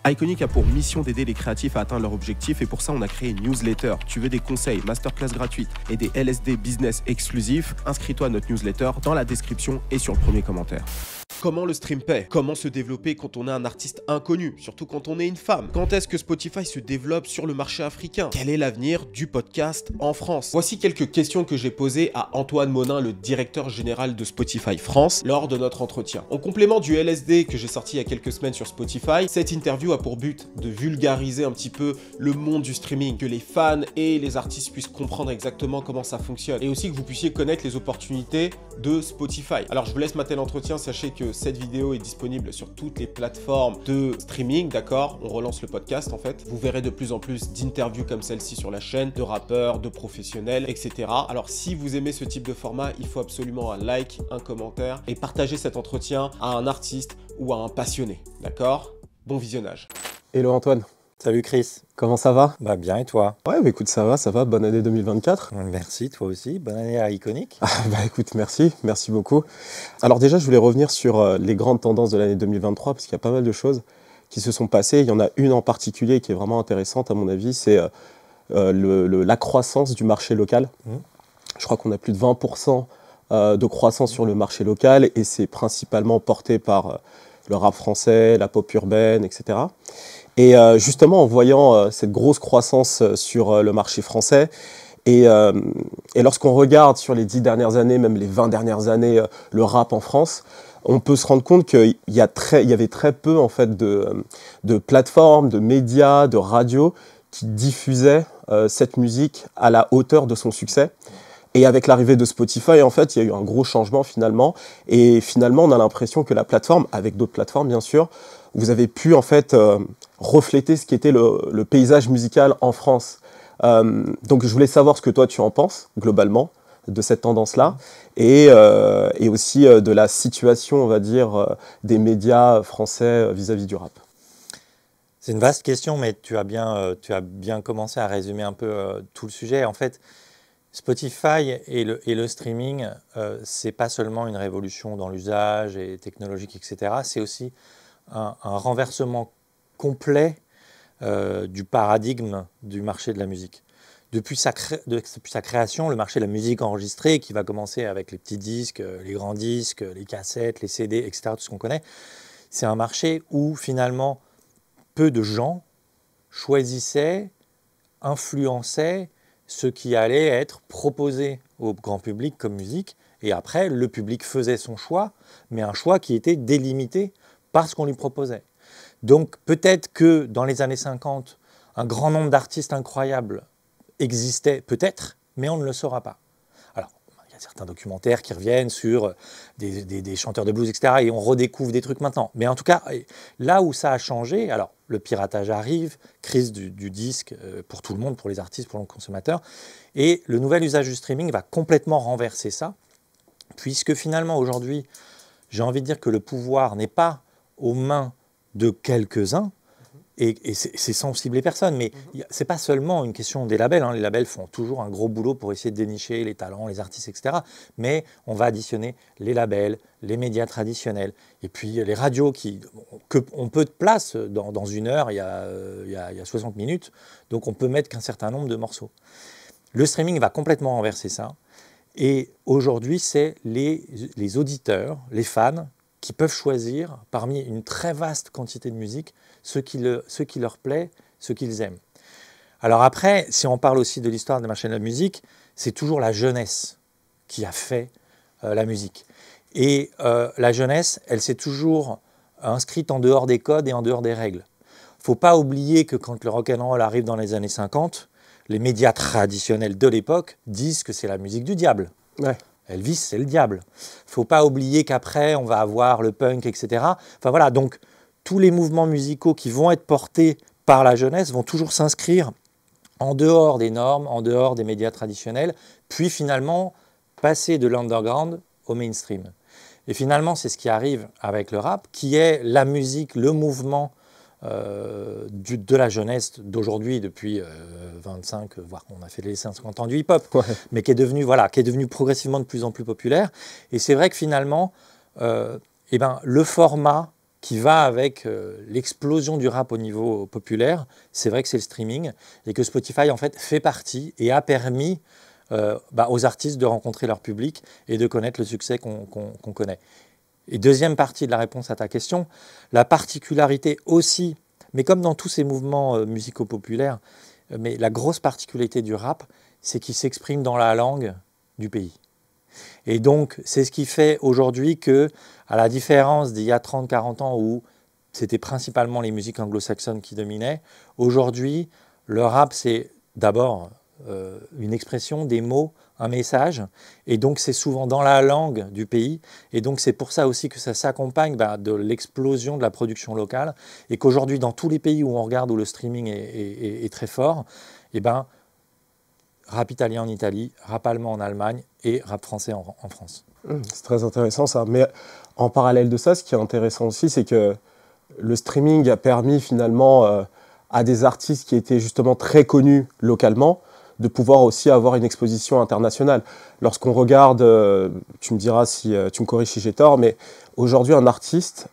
Iconic a pour mission d'aider les créatifs à atteindre leurs objectifs et pour ça on a créé une newsletter. Tu veux des conseils, masterclass gratuites et des LSD business exclusifs? Inscris-toi à notre newsletter dans la description et sur le premier commentaire. Comment le stream paie? Comment se développer quand on est un artiste inconnu, surtout quand on est une femme? Quand est-ce que Spotify se développe sur le marché africain? Quel est l'avenir du podcast en France? Voici quelques questions que j'ai posées à Antoine Monin, le directeur général de Spotify France, lors de notre entretien. En complément du LSD que j'ai sorti il y a quelques semaines sur Spotify, cette interview a pour but de vulgariser un petit peu le monde du streaming, que les fans et les artistes puissent comprendre exactement comment ça fonctionne, et aussi que vous puissiez connaître les opportunités de Spotify. Alors je vous laisse mater l'entretien, sachez que cette vidéo est disponible sur toutes les plateformes de streaming, d'accord? On relance le podcast en fait. Vous verrez de plus en plus d'interviews comme celle-ci sur la chaîne, de rappeurs, de professionnels, etc. Alors si vous aimez ce type de format, il faut absolument un like, un commentaire et partager cet entretien à un artiste ou à un passionné, d'accord? Bon visionnage. Hello Antoine. Salut Chris. Comment ça va? Bah bien et toi? Ouais, bah écoute, ça va, bonne année 2024. Merci, toi aussi, bonne année à Iconic. Bah écoute, merci beaucoup. Alors déjà, je voulais revenir sur les grandes tendances de l'année 2023, parce qu'il y a pas mal de choses qui se sont passées. Il y en a une en particulier qui est vraiment intéressante à mon avis, c'est la croissance du marché local. Je crois qu'on a plus de 20% de croissance sur le marché local, et c'est principalement porté par le rap français, la pop urbaine, etc. Et justement, en voyant cette grosse croissance sur le marché français, et lorsqu'on regarde sur les 10 dernières années, même les 20 dernières années, le rap en France, on peut se rendre compte qu'il y avait très peu en fait, de plateformes, de médias, de radios qui diffusaient cette musique à la hauteur de son succès. Et avec l'arrivée de Spotify, en fait, il y a eu un gros changement finalement. Et finalement, on a l'impression que la plateforme, avec d'autres plateformes bien sûr, vous avez pu en fait refléter ce qui était le paysage musical en France. Donc je voulais savoir ce que toi tu en penses globalement de cette tendance-là et aussi de la situation, on va dire, des médias français vis-à-vis du rap. C'est une vaste question, mais tu as bien commencé à résumer un peu tout le sujet. En fait, Spotify et le streaming, c'est pas seulement une révolution dans l'usage et technologique, etc. C'est aussi un renversement complet du paradigme du marché de la musique. Depuis sa création, le marché de la musique enregistrée, qui va commencer avec les petits disques, les grands disques, les cassettes, les CD, etc., tout ce qu'on connaît, c'est un marché où finalement peu de gens choisissaient, influençaient ce qui allait être proposé au grand public comme musique, et après le public faisait son choix, mais un choix qui était délimité par ce qu'on lui proposait. Donc peut-être que dans les années 50, un grand nombre d'artistes incroyables existaient, peut-être, mais on ne le saura pas. Alors, il y a certains documentaires qui reviennent sur des chanteurs de blues, etc., et on redécouvre des trucs maintenant. Mais en tout cas, là où ça a changé, alors le piratage arrive, crise du disque pour tout le monde, pour les artistes, pour le consommateur, et le nouvel usage du streaming va complètement renverser ça, puisque finalement aujourd'hui, j'ai envie de dire que le pouvoir n'est pas aux mains de quelques-uns, et c'est sans cibler personne, mais c'est pas seulement une question des labels, hein. Les labels font toujours un gros boulot pour essayer de dénicher les talents, les artistes, etc. Mais on va additionner les labels, les médias traditionnels, et puis les radios que on peut de place dans une heure, il y a 60 minutes, donc on peut mettre qu'un certain nombre de morceaux. Le streaming va complètement renverser ça, et aujourd'hui c'est les auditeurs, les fans, qui peuvent choisir parmi une très vaste quantité de musique ce qui leur plaît, ce qu'ils aiment. Alors après, si on parle aussi de l'histoire de la chaîne de la musique, c'est toujours la jeunesse qui a fait la musique. Et la jeunesse, elle s'est toujours inscrite en dehors des codes et en dehors des règles. Il ne faut pas oublier que quand le rock'n'roll arrive dans les années 50, les médias traditionnels de l'époque disent que c'est la musique du diable. Ouais. Elvis, c'est le diable. Il ne faut pas oublier qu'après, on va avoir le punk, etc. Enfin voilà, donc tous les mouvements musicaux qui vont être portés par la jeunesse vont toujours s'inscrire en dehors des normes, en dehors des médias traditionnels, puis finalement passer de l'underground au mainstream. Et finalement, c'est ce qui arrive avec le rap, qui est la musique, le mouvement de la jeunesse d'aujourd'hui, depuis 25, voire on a fait les 50 ans du hip-hop, ouais. Mais qui est devenu progressivement de plus en plus populaire. Et c'est vrai que finalement, le format qui va avec l'explosion du rap au niveau populaire, c'est vrai que c'est le streaming, et que Spotify en fait fait partie et a permis aux artistes de rencontrer leur public et de connaître le succès qu'on connaît. Et deuxième partie de la réponse à ta question, la particularité aussi, mais comme dans tous ces mouvements musicaux populaires, mais la grosse particularité du rap, c'est qu'il s'exprime dans la langue du pays. Et donc, c'est ce qui fait aujourd'hui que, à la différence d'il y a 30-40 ans où c'était principalement les musiques anglo-saxonnes qui dominaient, aujourd'hui, le rap, c'est d'abord une expression, des mots, un message, et donc c'est souvent dans la langue du pays, et donc c'est pour ça aussi que ça s'accompagne de l'explosion de la production locale, et qu'aujourd'hui, dans tous les pays où on regarde, où le streaming est très fort, et rap italien en Italie, rap allemand en Allemagne et rap français en France. C'est très intéressant ça. Mais en parallèle de ça, ce qui est intéressant aussi, c'est que le streaming a permis finalement à des artistes qui étaient justement très connus localement de pouvoir aussi avoir une exposition internationale. Lorsqu'on regarde, tu me diras si tu me corriges si j'ai tort, mais aujourd'hui un artiste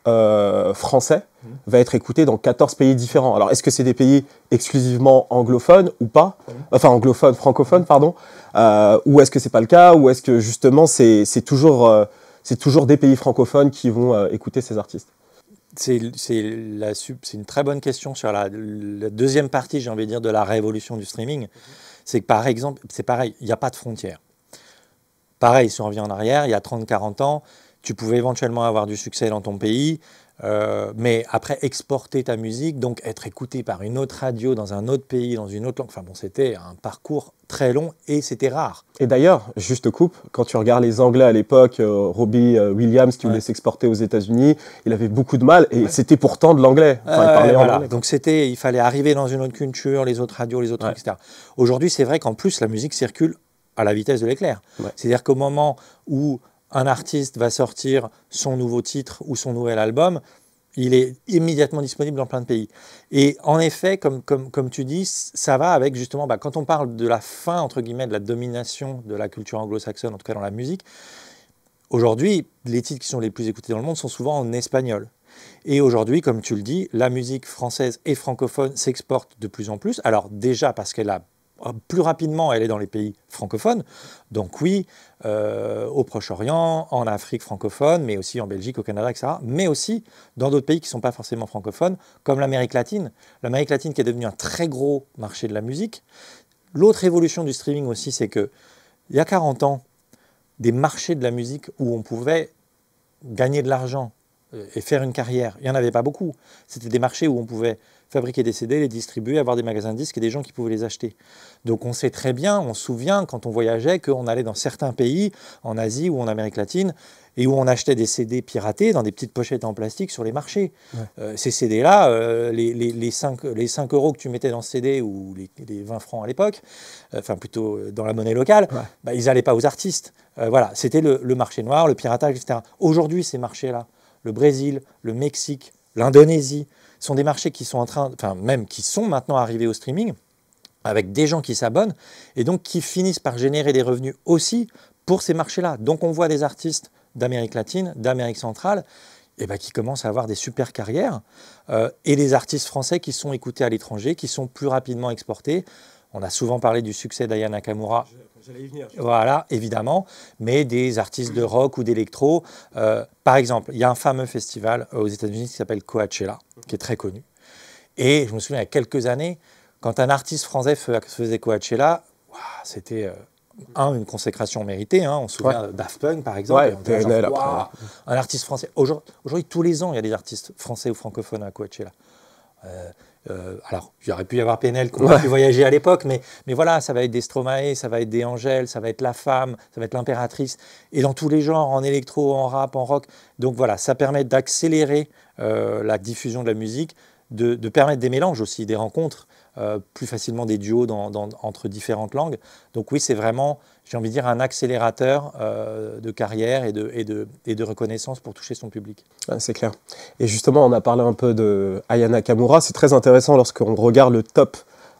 français va être écouté dans 14 pays différents. Alors est-ce que c'est des pays exclusivement anglophones ou pas? Enfin anglophones, francophones, pardon. Ou est-ce que c'est pas le cas? Ou est-ce que justement c'est toujours des pays francophones qui vont écouter ces artistes? C'est une très bonne question sur la deuxième partie, j'ai envie de dire, de la révolution du streaming. C'est que par exemple, c'est pareil, il n'y a pas de frontières. Pareil, si on revient en arrière, il y a 30-40 ans, tu pouvais éventuellement avoir du succès dans ton pays, mais après exporter ta musique, donc être écouté par une autre radio dans un autre pays, dans une autre langue, enfin bon, c'était un parcours très long et c'était rare. Et d'ailleurs, juste coupe, quand tu regardes les Anglais à l'époque, Robbie Williams qui voulait s'exporter aux États-Unis, il avait beaucoup de mal et c'était pourtant de l'anglais. Enfin, il parlait en anglais. Donc il fallait arriver dans une autre culture, les autres radios, les autres trucs, etc. Aujourd'hui, c'est vrai qu'en plus, la musique circule à la vitesse de l'éclair. C'est-à-dire qu'au moment où un artiste va sortir son nouveau titre ou son nouvel album, il est immédiatement disponible dans plein de pays. Et en effet, comme tu dis, ça va avec justement, quand on parle de la fin, entre guillemets, de la domination de la culture anglo-saxonne, en tout cas dans la musique, aujourd'hui, les titres qui sont les plus écoutés dans le monde sont souvent en espagnol. Et aujourd'hui, comme tu le dis, la musique française et francophone s'exporte de plus en plus. Alors déjà parce qu'elle a plus rapidement, elle est dans les pays francophones. Donc oui, au Proche-Orient, en Afrique francophone, mais aussi en Belgique, au Canada, etc. Mais aussi dans d'autres pays qui ne sont pas forcément francophones, comme l'Amérique latine. L'Amérique latine qui est devenue un très gros marché de la musique. L'autre évolution du streaming aussi, c'est qu'il y a 40 ans, des marchés de la musique où on pouvait gagner de l'argent et faire une carrière, il n'y en avait pas beaucoup. C'était des marchés où on pouvait fabriquer des CD, les distribuer, avoir des magasins de disques et des gens qui pouvaient les acheter. Donc on sait très bien, on se souvient quand on voyageait qu'on allait dans certains pays, en Asie ou en Amérique latine, et où on achetait des CD piratés dans des petites pochettes en plastique sur les marchés. Ces CD-là, les 5 euros que tu mettais dans ce CD, ou les 20 francs à l'époque, enfin plutôt dans la monnaie locale, ils n'allaient pas aux artistes. Voilà, c'était le marché noir, le piratage, etc. Aujourd'hui, ces marchés-là, le Brésil, le Mexique, l'Indonésie, sont des marchés qui sont qui sont maintenant arrivés au streaming, avec des gens qui s'abonnent, et donc qui finissent par générer des revenus aussi pour ces marchés-là. Donc on voit des artistes d'Amérique latine, d'Amérique centrale, qui commencent à avoir des super carrières, et des artistes français qui sont écoutés à l'étranger, qui sont plus rapidement exportés. On a souvent parlé du succès d'Aya Nakamura. J'allais y venir. Voilà, évidemment, mais des artistes de rock ou d'électro. Par exemple, il y a un fameux festival aux États-Unis qui s'appelle Coachella, qui est très connu. Et je me souviens, il y a quelques années, quand un artiste français faisait Coachella, c'était une consécration méritée. On se souvient de Daft Punk, par exemple. Un artiste français. Aujourd'hui, tous les ans, il y a des artistes français ou francophones à Coachella. Alors, il y aurait pu y avoir PNL qui aurait pu voyager à l'époque, mais voilà, ça va être des Stromae, ça va être des Angèle, ça va être La Femme, ça va être l'Impératrice, et dans tous les genres, en électro, en rap, en rock. Donc voilà, ça permet d'accélérer la diffusion de la musique, de permettre des mélanges aussi, des rencontres, plus facilement des duos entre différentes langues. Donc oui, c'est vraiment, j'ai envie de dire, un accélérateur de carrière et de reconnaissance pour toucher son public. C'est clair. Et justement, on a parlé un peu de Aya Nakamura. C'est très intéressant lorsqu'on regarde le top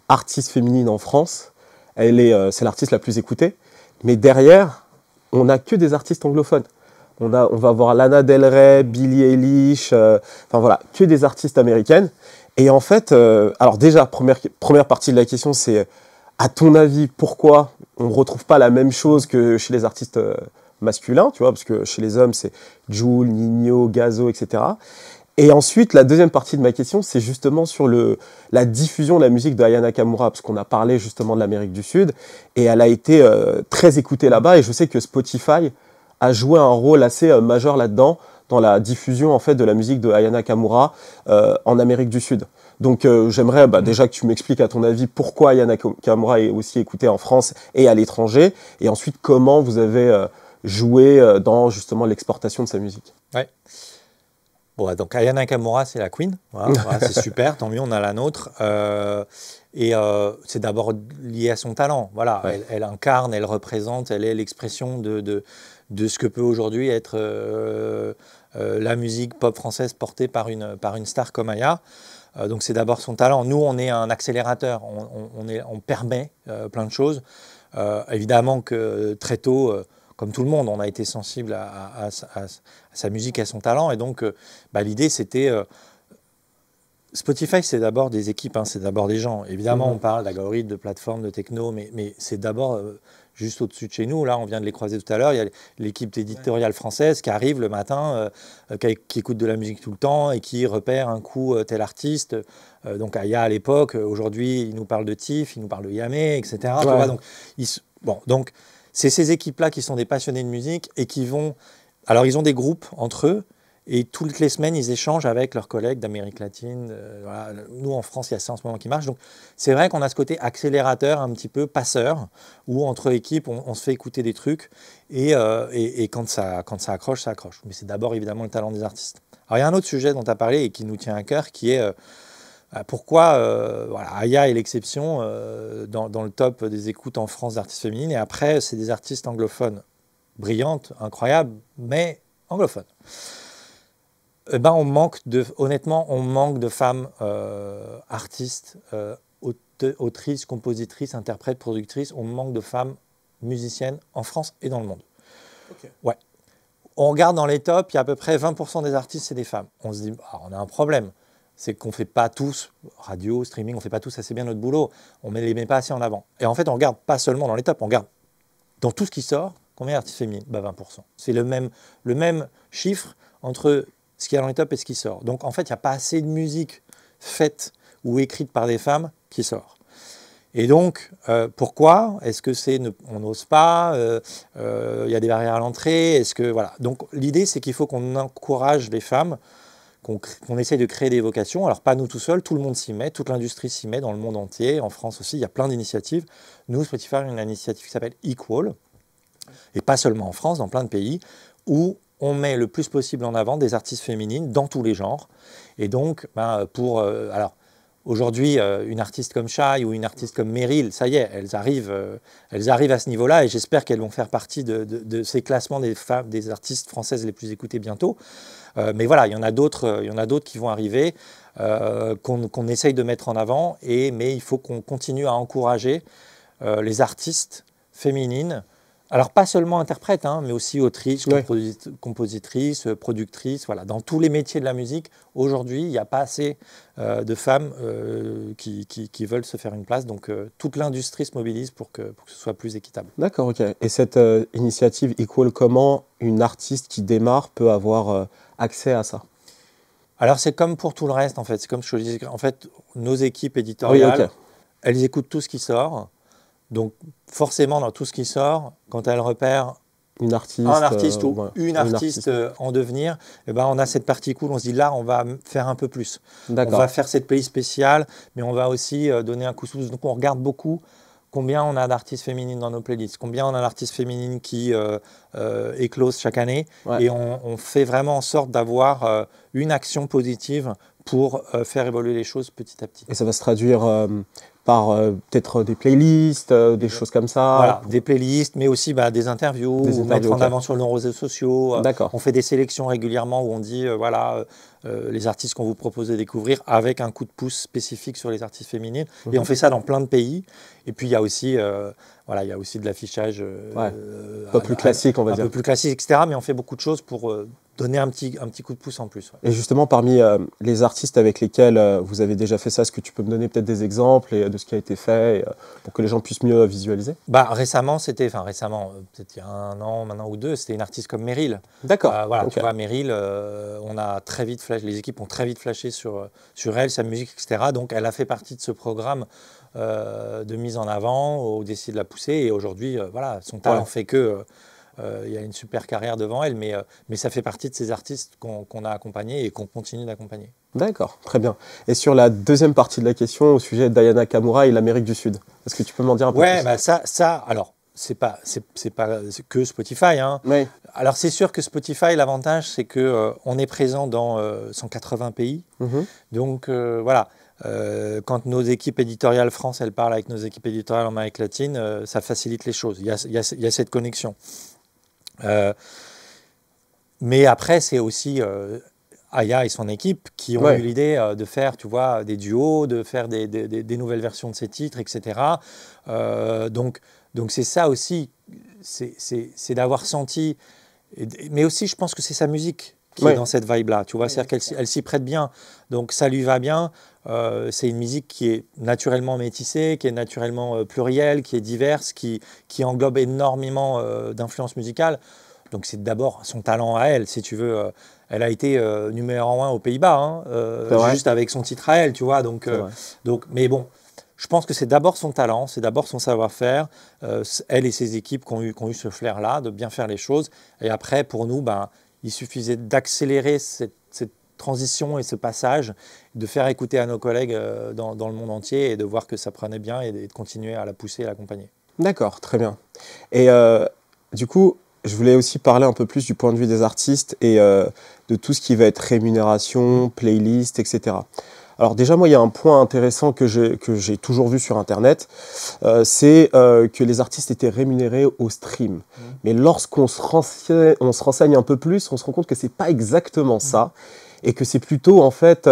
artiste féminine en France. C'est l'artiste la plus écoutée. Mais derrière, on n'a que des artistes anglophones. On va avoir Lana Del Rey, Billie Eilish, enfin voilà, que des artistes américaines. Et en fait, alors déjà, première partie de la question, c'est à ton avis, pourquoi on ne retrouve pas la même chose que chez les artistes masculins, tu vois, parce que chez les hommes, c'est Jul, Ninho, Gazo, etc. Et ensuite, la deuxième partie de ma question, c'est justement sur la diffusion de la musique de Aya Nakamura, parce qu'on a parlé justement de l'Amérique du Sud, et elle a été très écoutée là-bas, et je sais que Spotify a joué un rôle assez majeur là-dedans, dans la diffusion en fait de la musique de Aya Nakamura en Amérique du Sud. Donc j'aimerais déjà que tu m'expliques à ton avis pourquoi Aya Nakamura est aussi écoutée en France et à l'étranger, et ensuite comment vous avez joué dans justement l'exportation de sa musique. Ouais. Bon, donc Aya Nakamura, c'est la queen. Voilà, c'est super, tant mieux, on a la nôtre. C'est d'abord lié à son talent. Voilà, ouais. Elle incarne, elle représente, elle est l'expression de ce que peut aujourd'hui être la musique pop française portée par une star comme Aya. Donc c'est d'abord son talent. Nous, on est un accélérateur, on permet plein de choses. Évidemment que très tôt, comme tout le monde, on a été sensible à sa musique, à son talent. Et donc, l'idée, c'était... Spotify, c'est d'abord des équipes, hein, c'est d'abord des gens. Évidemment, on parle d'algorithmes, de plateformes, de techno, mais c'est d'abord juste au-dessus de chez nous. Là, on vient de les croiser tout à l'heure. Il y a l'équipe éditoriale française qui arrive le matin, qui écoute de la musique tout le temps et qui repère un coup tel artiste. Donc, Aya à l'époque, aujourd'hui, il nous parle de Tiff, il nous parle de Yamé, etc. Ouais. Tu vois, donc, c'est ces équipes-là qui sont des passionnés de musique et qui vont... Alors, ils ont des groupes entre eux et toutes les semaines, ils échangent avec leurs collègues d'Amérique latine. Voilà. Nous, en France, il y a ça en ce moment qui marche. Donc, c'est vrai qu'on a ce côté accélérateur, un petit peu passeur, où entre équipes, on se fait écouter des trucs et quand ça accroche, ça accroche. Mais c'est d'abord, évidemment, le talent des artistes. Alors, il y a un autre sujet dont tu as parlé et qui nous tient à cœur, qui est... pourquoi Aya est l'exception dans le top des écoutes en France d'artistes féminines, et après, c'est des artistes anglophones brillantes, incroyables, mais anglophones. Honnêtement, on manque de femmes artistes, autrices, compositrices, interprètes, productrices. On manque de femmes musiciennes en France et dans le monde. Okay. Ouais. On regarde dans les tops, il y a à peu près 20% des artistes, c'est des femmes. On se dit, on a un problème. C'est qu'on ne fait pas tous, radio, streaming, on ne fait pas tous assez bien notre boulot. On ne les met pas assez en avant. Et en fait, on ne regarde pas seulement dans les tops, on regarde dans tout ce qui sort, combien d'artistes féminines ? 20%. C'est le même chiffre entre ce qu'il y a dans les tops et ce qui sort. Donc, en fait, il n'y a pas assez de musique faite ou écrite par des femmes qui sort. Et donc, pourquoi ? Est-ce que on n'ose pas ? Y a des barrières à l'entrée ? Est-ce que, voilà. Donc, l'idée, c'est qu'il faut qu'on encourage les femmes, qu'on essaye de créer des vocations. Alors, pas nous tout seuls, tout le monde s'y met, toute l'industrie s'y met dans le monde entier. En France aussi, il y a plein d'initiatives. Nous, Spotify, on a une initiative qui s'appelle Equal, et pas seulement en France, dans plein de pays, où on met le plus possible en avant des artistes féminines dans tous les genres. Et donc, alors, aujourd'hui, une artiste comme Shai ou une artiste comme Meryl, ça y est, elles arrivent à ce niveau-là, et j'espère qu'elles vont faire partie de ces classements des artistes françaises les plus écoutées bientôt. Mais voilà, il y en a d'autres qui vont arriver, qu'on essaye de mettre en avant, mais il faut qu'on continue à encourager les artistes féminines. Alors, pas seulement interprètes, hein, mais aussi autrices, compositrices, productrices. Voilà. Dans tous les métiers de la musique, aujourd'hui, il n'y a pas assez de femmes qui veulent se faire une place. Donc, toute l'industrie se mobilise pour que ce soit plus équitable. D'accord, ok. Et cette initiative Equal, comment une artiste qui démarre peut avoir accès à ça ? Alors, c'est comme pour tout le reste, en fait. C'est comme je te disais. En fait, nos équipes éditoriales, elles écoutent tout ce qui sort. Donc, forcément, dans tout ce qui sort, quand elle repère un artiste ou une artiste en devenir, on a cette partie cool, on se dit là, on va faire un peu plus. On va faire cette playlist spéciale, mais on va aussi donner un coup de pouce. Donc, on regarde beaucoup combien on a d'artistes féminines dans nos playlists, combien on a d'artistes féminines qui éclosent chaque année. Ouais. Et on fait vraiment en sorte d'avoir une action positive pour faire évoluer les choses petit à petit. Et ça va se traduire par peut-être des playlists, des choses comme ça. Voilà, des playlists, mais aussi des interviews, mettre en avant sur nos réseaux sociaux. On fait des sélections régulièrement où on dit, voilà, les artistes qu'on vous propose de découvrir avec un coup de pouce spécifique sur les artistes féminines. Et on fait ça dans plein de pays. Et puis, il y a aussi, voilà, il y a aussi de l'affichage un peu plus classique, on va dire. Un peu plus classique, etc. Mais on fait beaucoup de choses pour donner un petit coup de pouce en plus. Ouais. Et justement, parmi les artistes avec lesquels vous avez déjà fait ça, est-ce que tu peux me donner peut-être des exemples de ce qui a été fait pour que les gens puissent mieux visualiser? Récemment, peut-être il y a un an maintenant ou deux, c'était une artiste comme Meryl. D'accord. Voilà, tu vois, Meryl, on a très vite flashé, les équipes ont très vite flashé sur elle, sa musique, etc. Donc, elle a fait partie de ce programme de mise en avant, où on décide de la pousser. Et aujourd'hui, voilà, son talent fait que... il y a une super carrière devant elle, mais ça fait partie de ces artistes qu'on a accompagnés et qu'on continue d'accompagner. D'accord, très bien. Et sur la deuxième partie de la question, au sujet de Diana Kamura et l'Amérique du Sud, est-ce que tu peux m'en dire un peu plus? Alors, c'est pas que Spotify. Hein. Oui. Alors, c'est sûr que Spotify, l'avantage, c'est qu'on est présent dans 180 pays. Donc, voilà. Quand nos équipes éditoriales France, elles parlent avec nos équipes éditoriales en Amérique latine, ça facilite les choses. Il y a cette connexion. Mais après, c'est aussi Aya et son équipe qui ont eu l'idée de faire, tu vois, des duos, de faire des nouvelles versions de ces titres, etc. Donc c'est ça aussi, c'est d'avoir senti, mais aussi je pense que c'est sa musique qui est dans cette vibe-là, tu vois, c'est-à-dire qu'elle s'y prête bien, donc ça lui va bien. C'est une musique qui est naturellement métissée, qui est naturellement plurielle, qui est diverse, qui englobe énormément d'influences musicales. Donc c'est d'abord son talent à elle, si tu veux. Elle a été numéro 1 aux Pays-Bas, hein, juste avec son titre à elle, tu vois. Donc, mais bon, je pense que c'est d'abord son talent, c'est d'abord son savoir-faire. Elle et ses équipes qui ont eu ce flair-là, de bien faire les choses. Et après, pour nous, il suffisait d'accélérer cette transition et ce passage, de faire écouter à nos collègues dans le monde entier et de voir que ça prenait bien et de continuer à la pousser et à l'accompagner. D'accord, très bien. Et du coup, je voulais aussi parler un peu plus du point de vue des artistes et de tout ce qui va être rémunération, playlist, etc. Alors déjà, moi, il y a un point intéressant que j'ai toujours vu sur Internet, c'est que les artistes étaient rémunérés au stream. Mais lorsqu'on se renseigne un peu plus, on se rend compte que c'est pas exactement ça, et que c'est plutôt en fait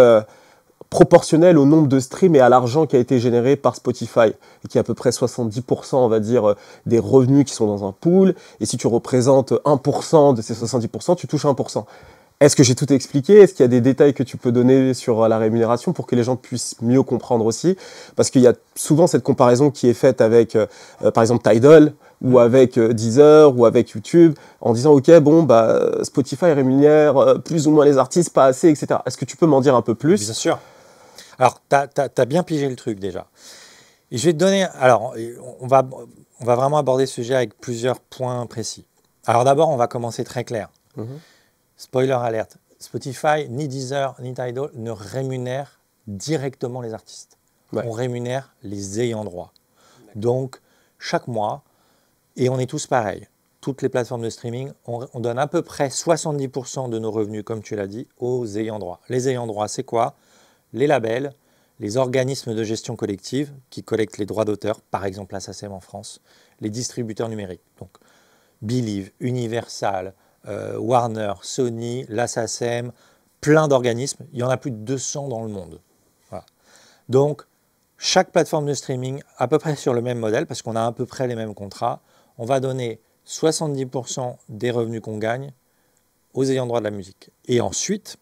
proportionnel au nombre de streams et à l'argent qui a été généré par Spotify, et qui est à peu près 70%, on va dire, des revenus qui sont dans un pool. Et si tu représentes 1% de ces 70%, tu touches 1%. Est-ce que j'ai tout expliqué? Est-ce qu'il y a des détails que tu peux donner sur la rémunération pour que les gens puissent mieux comprendre aussi? Parce qu'il y a souvent cette comparaison qui est faite avec, par exemple, Tidal, ou avec Deezer, ou avec YouTube, en disant, OK, bon, Spotify rémunère plus ou moins les artistes, pas assez, etc. Est-ce que tu peux m'en dire un peu plus? Bien sûr. Alors, tu as bien pigé le truc déjà. Et je vais te donner... Alors, on va vraiment aborder ce sujet avec plusieurs points précis. Alors d'abord, on va commencer très clair. Spoiler alerte, Spotify, ni Deezer, ni Tidal ne rémunèrent directement les artistes. On rémunère les ayants droit. Donc, chaque mois, et on est tous pareils, toutes les plateformes de streaming, on donne à peu près 70% de nos revenus, comme tu l'as dit, aux ayants droit. Les ayants droit, c'est quoi? Les labels, les organismes de gestion collective qui collectent les droits d'auteur, par exemple la SACEM en France, les distributeurs numériques, donc Believe, Universal, Warner, Sony, la SACEM, plein d'organismes. Il y en a plus de 200 dans le monde. Voilà. Donc, chaque plateforme de streaming, à peu près sur le même modèle, parce qu'on a à peu près les mêmes contrats, on va donner 70% des revenus qu'on gagne aux ayants droit de la musique. Et ensuite,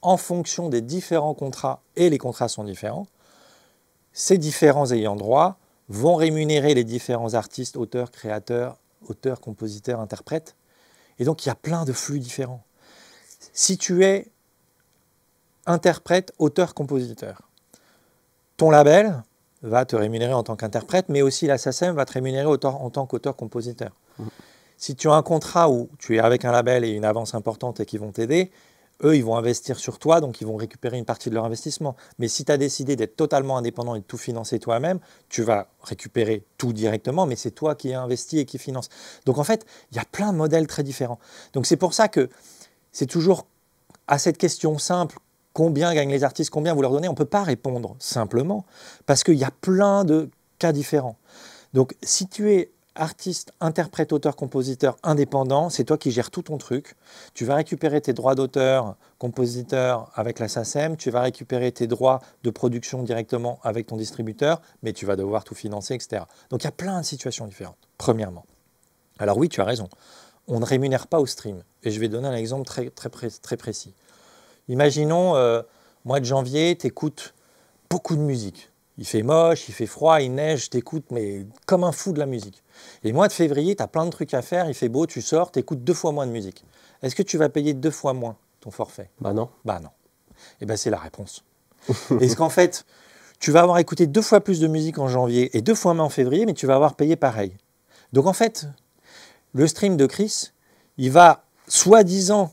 en fonction des différents contrats, et les contrats sont différents, ces différents ayants droit vont rémunérer les différents artistes, auteurs, créateurs, compositeurs, interprètes. Et donc, il y a plein de flux différents. Si tu es interprète, auteur, compositeur, ton label va te rémunérer en tant qu'interprète, mais aussi la SACEM va te rémunérer en tant qu'auteur, compositeur. Si tu as un contrat où tu es avec un label et une avance importante et qu'ils vont t'aider, eux, ils vont investir sur toi, donc ils vont récupérer une partie de leur investissement. Mais si tu as décidé d'être totalement indépendant et de tout financer toi-même, tu vas récupérer tout directement, mais c'est toi qui as investi et qui finance. Donc en fait, il y a plein de modèles très différents. Donc c'est pour ça que c'est toujours à cette question simple combien gagnent les artistes, combien vous leur donnez, on ne peut pas répondre simplement parce qu'il y a plein de cas différents. Donc, si tu es artiste, interprète, auteur, compositeur indépendant, c'est toi qui gères tout ton truc. Tu vas récupérer tes droits d'auteur, compositeur avec la SACEM, tu vas récupérer tes droits de production directement avec ton distributeur, mais tu vas devoir tout financer, etc. Donc, il y a plein de situations différentes, premièrement. Alors oui, tu as raison. On ne rémunère pas au stream. Et je vais donner un exemple très précis. Imaginons, mois de janvier, tu écoutes beaucoup de musique. Il fait moche, il fait froid, il neige, tu écoutes, mais comme un fou de la musique. Et mois de février, tu as plein de trucs à faire, il fait beau, tu sors, tu écoutes 2 fois moins de musique. Est-ce que tu vas payer 2 fois moins ton forfait? Bah non. Bah non. Et bien c'est la réponse. Est-ce qu'en fait, tu vas avoir écouté 2 fois plus de musique en janvier et 2 fois moins en février, mais tu vas avoir payé pareil. Donc en fait, le stream de Chris, il va soi-disant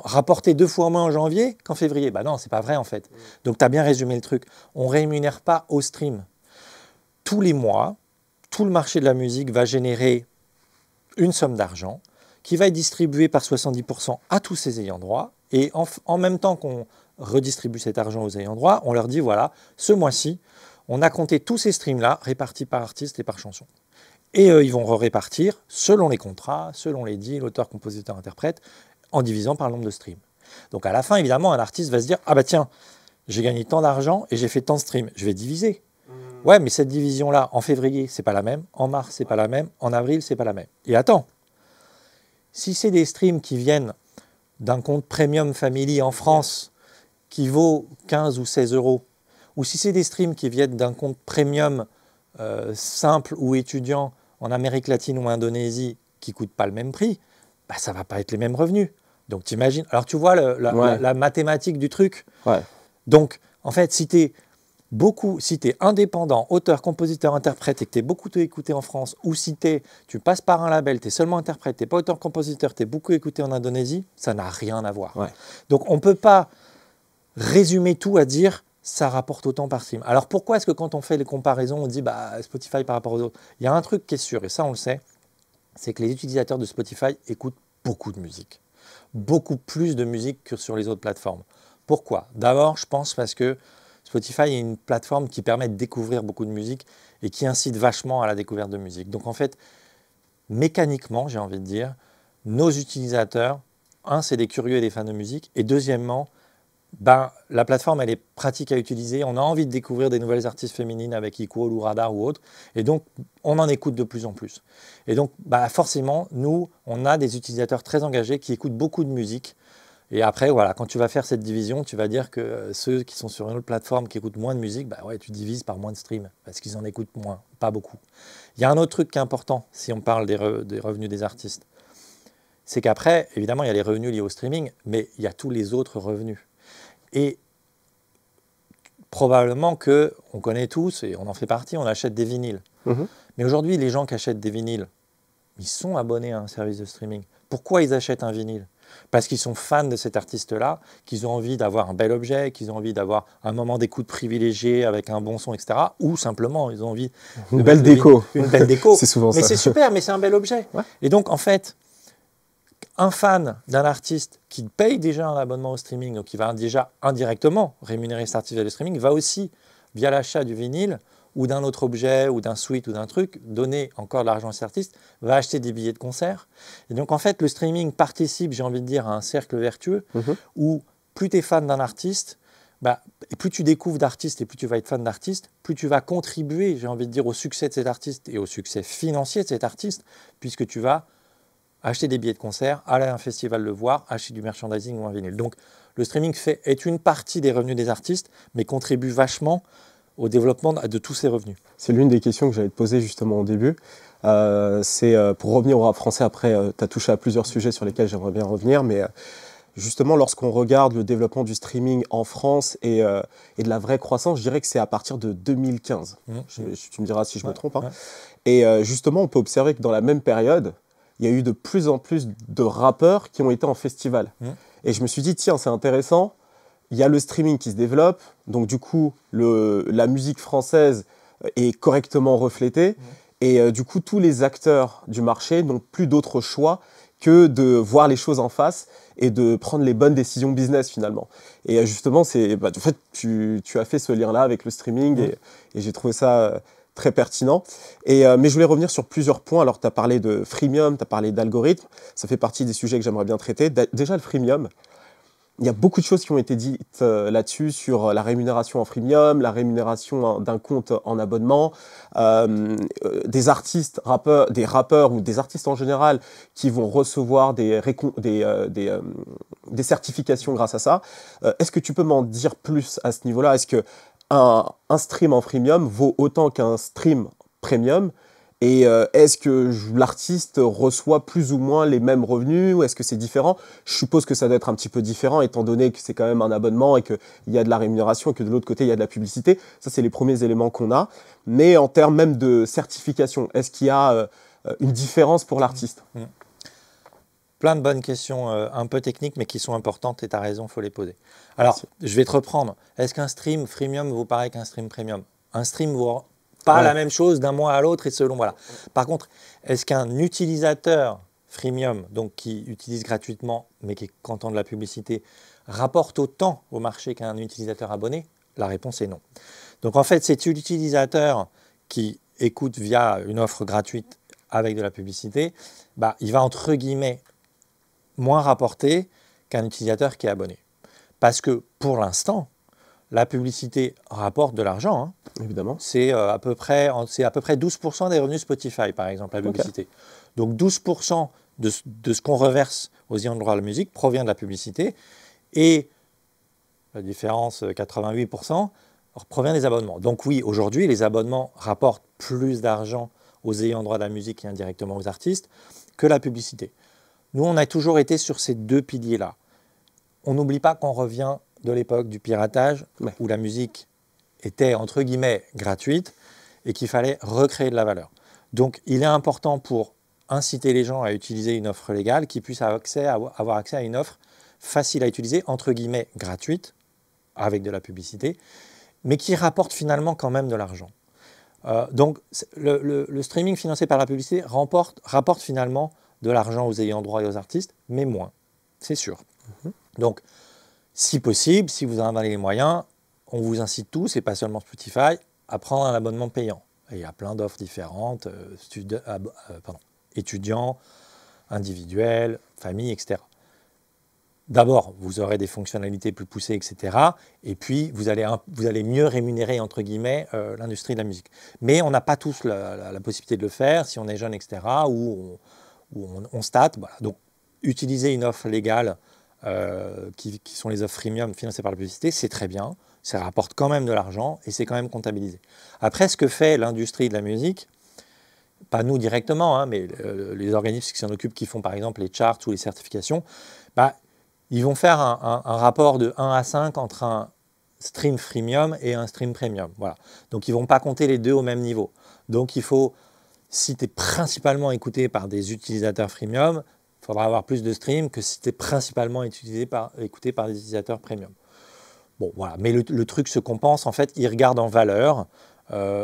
rapporter 2 fois moins en janvier qu'en février. Bah non, c'est pas vrai en fait. Donc tu as bien résumé le truc. On ne rémunère pas au stream. Tous les mois, tout le marché de la musique va générer une somme d'argent qui va être distribuée par 70% à tous ses ayants droit. Et en même temps qu'on redistribue cet argent aux ayants droit, on leur dit voilà, ce mois-ci, on a compté tous ces streams-là répartis par artiste et par chanson. Et ils vont répartir selon les contrats, selon les deals, l'auteur, compositeur, interprète, en divisant par le nombre de streams. Donc à la fin, évidemment, un artiste va se dire « Ah bah tiens, j'ai gagné tant d'argent et j'ai fait tant de streams, je vais diviser. » Ouais, mais cette division-là, en février, c'est pas la même, en mars, c'est pas la même, en avril, c'est pas la même. Et attends, si c'est des streams qui viennent d'un compte Premium Family en France qui vaut 15 ou 16 euros, ou si c'est des streams qui viennent d'un compte Premium simple ou étudiant en Amérique latine ou Indonésie qui ne coûte pas le même prix, bah, ça ne va pas être les mêmes revenus. Donc tu imagines, alors tu vois la mathématique du truc. Ouais. Donc en fait, si tu es indépendant, auteur, compositeur, interprète et que tu es beaucoup écouté en France, ou si tu passes par un label, tu es seulement interprète, tu n'es pas auteur, compositeur, tu es beaucoup écouté en Indonésie, ça n'a rien à voir. Ouais. Donc on ne peut pas résumer tout à dire ça rapporte autant par stream. Alors pourquoi est-ce que quand on fait les comparaisons, on dit bah, Spotify par rapport aux autres? Il y a un truc qui est sûr, et ça on le sait, c'est que les utilisateurs de Spotify écoutent beaucoup de musique. Beaucoup plus de musique que sur les autres plateformes. Pourquoi? D'abord, je pense parce que Spotify est une plateforme qui permet de découvrir beaucoup de musique et qui incite vachement à la découverte de musique. Donc en fait, mécaniquement, j'ai envie de dire, nos utilisateurs, un, c'est des curieux et des fans de musique, et deuxièmement, ben, la plateforme, elle est pratique à utiliser. On a envie de découvrir des nouvelles artistes féminines avec Equal ou Radar ou autre. Et donc, on en écoute de plus en plus. Et donc, bah, forcément, nous, on a des utilisateurs très engagés qui écoutent beaucoup de musique. Et après, voilà, quand tu vas faire cette division, tu vas dire que ceux qui sont sur une autre plateforme qui écoutent moins de musique, bah ouais, tu divises par moins de streams parce qu'ils en écoutent moins, pas beaucoup. Il y a un autre truc qui est important si on parle des revenus des artistes. C'est qu'après, évidemment, il y a les revenus liés au streaming, mais il y a tous les autres revenus. Et probablement qu'on connaît tous, et on en fait partie, on achète des vinyles. Mais aujourd'hui, les gens qui achètent des vinyles, ils sont abonnés à un service de streaming. Pourquoi ils achètent un vinyle? Parce qu'ils sont fans de cet artiste-là, qu'ils ont envie d'avoir un bel objet, qu'ils ont envie d'avoir un moment d'écoute privilégié avec un bon son, etc. Ou simplement, ils ont envie... Une belle déco. Une belle déco. C'est souvent ça. Mais c'est super, mais c'est un bel objet. Ouais. Et donc, en fait... Un fan d'un artiste qui paye déjà un abonnement au streaming, donc qui va déjà indirectement rémunérer cet artiste via le streaming, va aussi, via l'achat du vinyle ou d'un autre objet ou d'un suite ou d'un truc, donner encore de l'argent à cet artiste, va acheter des billets de concert. Et donc en fait, le streaming participe, j'ai envie de dire, à un cercle vertueux où plus tu es fan d'un artiste, bah, et plus tu découvres d'artistes et plus tu vas être fan d'artistes, plus tu vas contribuer, j'ai envie de dire, au succès de cet artiste et au succès financier de cet artiste, puisque tu vas acheter des billets de concert, aller à un festival le voir, acheter du merchandising ou un vinyle. Donc le streaming est une partie des revenus des artistes, mais contribue vachement au développement de tous ces revenus. C'est l'une des questions que j'allais te poser justement au début. C'est pour revenir au rap français, après tu as touché à plusieurs sujets sur lesquels j'aimerais bien revenir, mais justement lorsqu'on regarde le développement du streaming en France et de la vraie croissance, je dirais que c'est à partir de 2015. Tu me diras si je me trompe. Hein. Et justement, on peut observer que dans la même période, il y a eu de plus en plus de rappeurs qui ont été en festival. Et je me suis dit, tiens, c'est intéressant, il y a le streaming qui se développe, donc du coup, la musique française est correctement reflétée, et du coup, tous les acteurs du marché n'ont plus d'autre choix que de voir les choses en face et de prendre les bonnes décisions business finalement. Et justement, en fait, tu as fait ce lien-là avec le streaming et j'ai trouvé ça très pertinent. Mais je voulais revenir sur plusieurs points. Alors, tu as parlé de freemium, tu as parlé d'algorithme. Ça fait partie des sujets que j'aimerais bien traiter. Déjà, le freemium. Il y a beaucoup de choses qui ont été dites là-dessus sur la rémunération en freemium, la rémunération d'un compte en abonnement, des artistes, des rappeurs ou des artistes en général qui vont recevoir des certifications grâce à ça. Est-ce que tu peux m'en dire plus à ce niveau-là? Est-ce que un stream en freemium vaut autant qu'un stream premium? Et est-ce que l'artiste reçoit plus ou moins les mêmes revenus ou est-ce que c'est différent? Je suppose que ça doit être un petit peu différent étant donné que c'est quand même un abonnement et qu'il y a de la rémunération et que de l'autre côté, il y a de la publicité. Ça, c'est les premiers éléments qu'on a. Mais en termes même de certification, est-ce qu'il y a une différence pour l'artiste? Plein de bonnes questions un peu techniques mais qui sont importantes et tu as raison, il faut les poser. Alors, je vais te reprendre. Est-ce qu'un stream freemium vaut pareil qu'un stream premium? Un stream vaut pas la même chose d'un mois à l'autre et selon, voilà. Par contre, est-ce qu'un utilisateur freemium, donc qui utilise gratuitement mais qui est content de la publicité, rapporte autant au marché qu'un utilisateur abonné? La réponse est non. Donc en fait, cet utilisateur qui écoute via une offre gratuite avec de la publicité, il va entre guillemets moins rapporter qu'un utilisateur qui est abonné. Parce que pour l'instant, la publicité rapporte de l'argent. Hein. Évidemment. C'est à peu près 12% des revenus Spotify, par exemple, la publicité. Okay. Donc 12% de ce qu'on reverse aux ayants droit de la musique provient de la publicité. Et la différence, 88%, provient des abonnements. Donc oui, aujourd'hui, les abonnements rapportent plus d'argent aux ayants droit de la musique et indirectement aux artistes que la publicité. Nous, on a toujours été sur ces deux piliers-là. On n'oublie pas qu'on revient de l'époque du piratage, où la musique était, entre guillemets, gratuite et qu'il fallait recréer de la valeur. Donc, il est important pour inciter les gens à utiliser une offre légale qu'ils puissent avoir accès à une offre facile à utiliser, entre guillemets, gratuite, avec de la publicité, mais qui rapporte finalement quand même de l'argent. Donc, le streaming financé par la publicité rapporte finalement de l'argent aux ayants droit et aux artistes, mais moins, c'est sûr. Donc, si possible, si vous en avez les moyens, on vous incite tous, et pas seulement Spotify, à prendre un abonnement payant. Et il y a plein d'offres différentes, étudiants, individuels, familles, etc. D'abord, vous aurez des fonctionnalités plus poussées, etc. Et puis, vous allez mieux rémunérer, entre guillemets, l'industrie de la musique. Mais on n'a pas tous la possibilité de le faire, si on est jeune, etc., ou on se tâte. Voilà. Donc, utiliser une offre légale, qui sont les offres freemium financées par la publicité, c'est très bien. Ça rapporte quand même de l'argent et c'est quand même comptabilisé. Après, ce que fait l'industrie de la musique, pas nous directement, hein, mais les organismes qui s'en occupent, qui font par exemple les charts ou les certifications, ils vont faire un rapport de 1 à 5 entre un stream freemium et un stream premium. Voilà. Donc, ils ne vont pas compter les deux au même niveau. Donc, il faut, si tu es principalement écouté par des utilisateurs freemium, il faudra avoir plus de streams que si tu es principalement écouté par des utilisateurs premium. Bon, voilà. Mais le truc se compense. En fait, ils regardent en valeur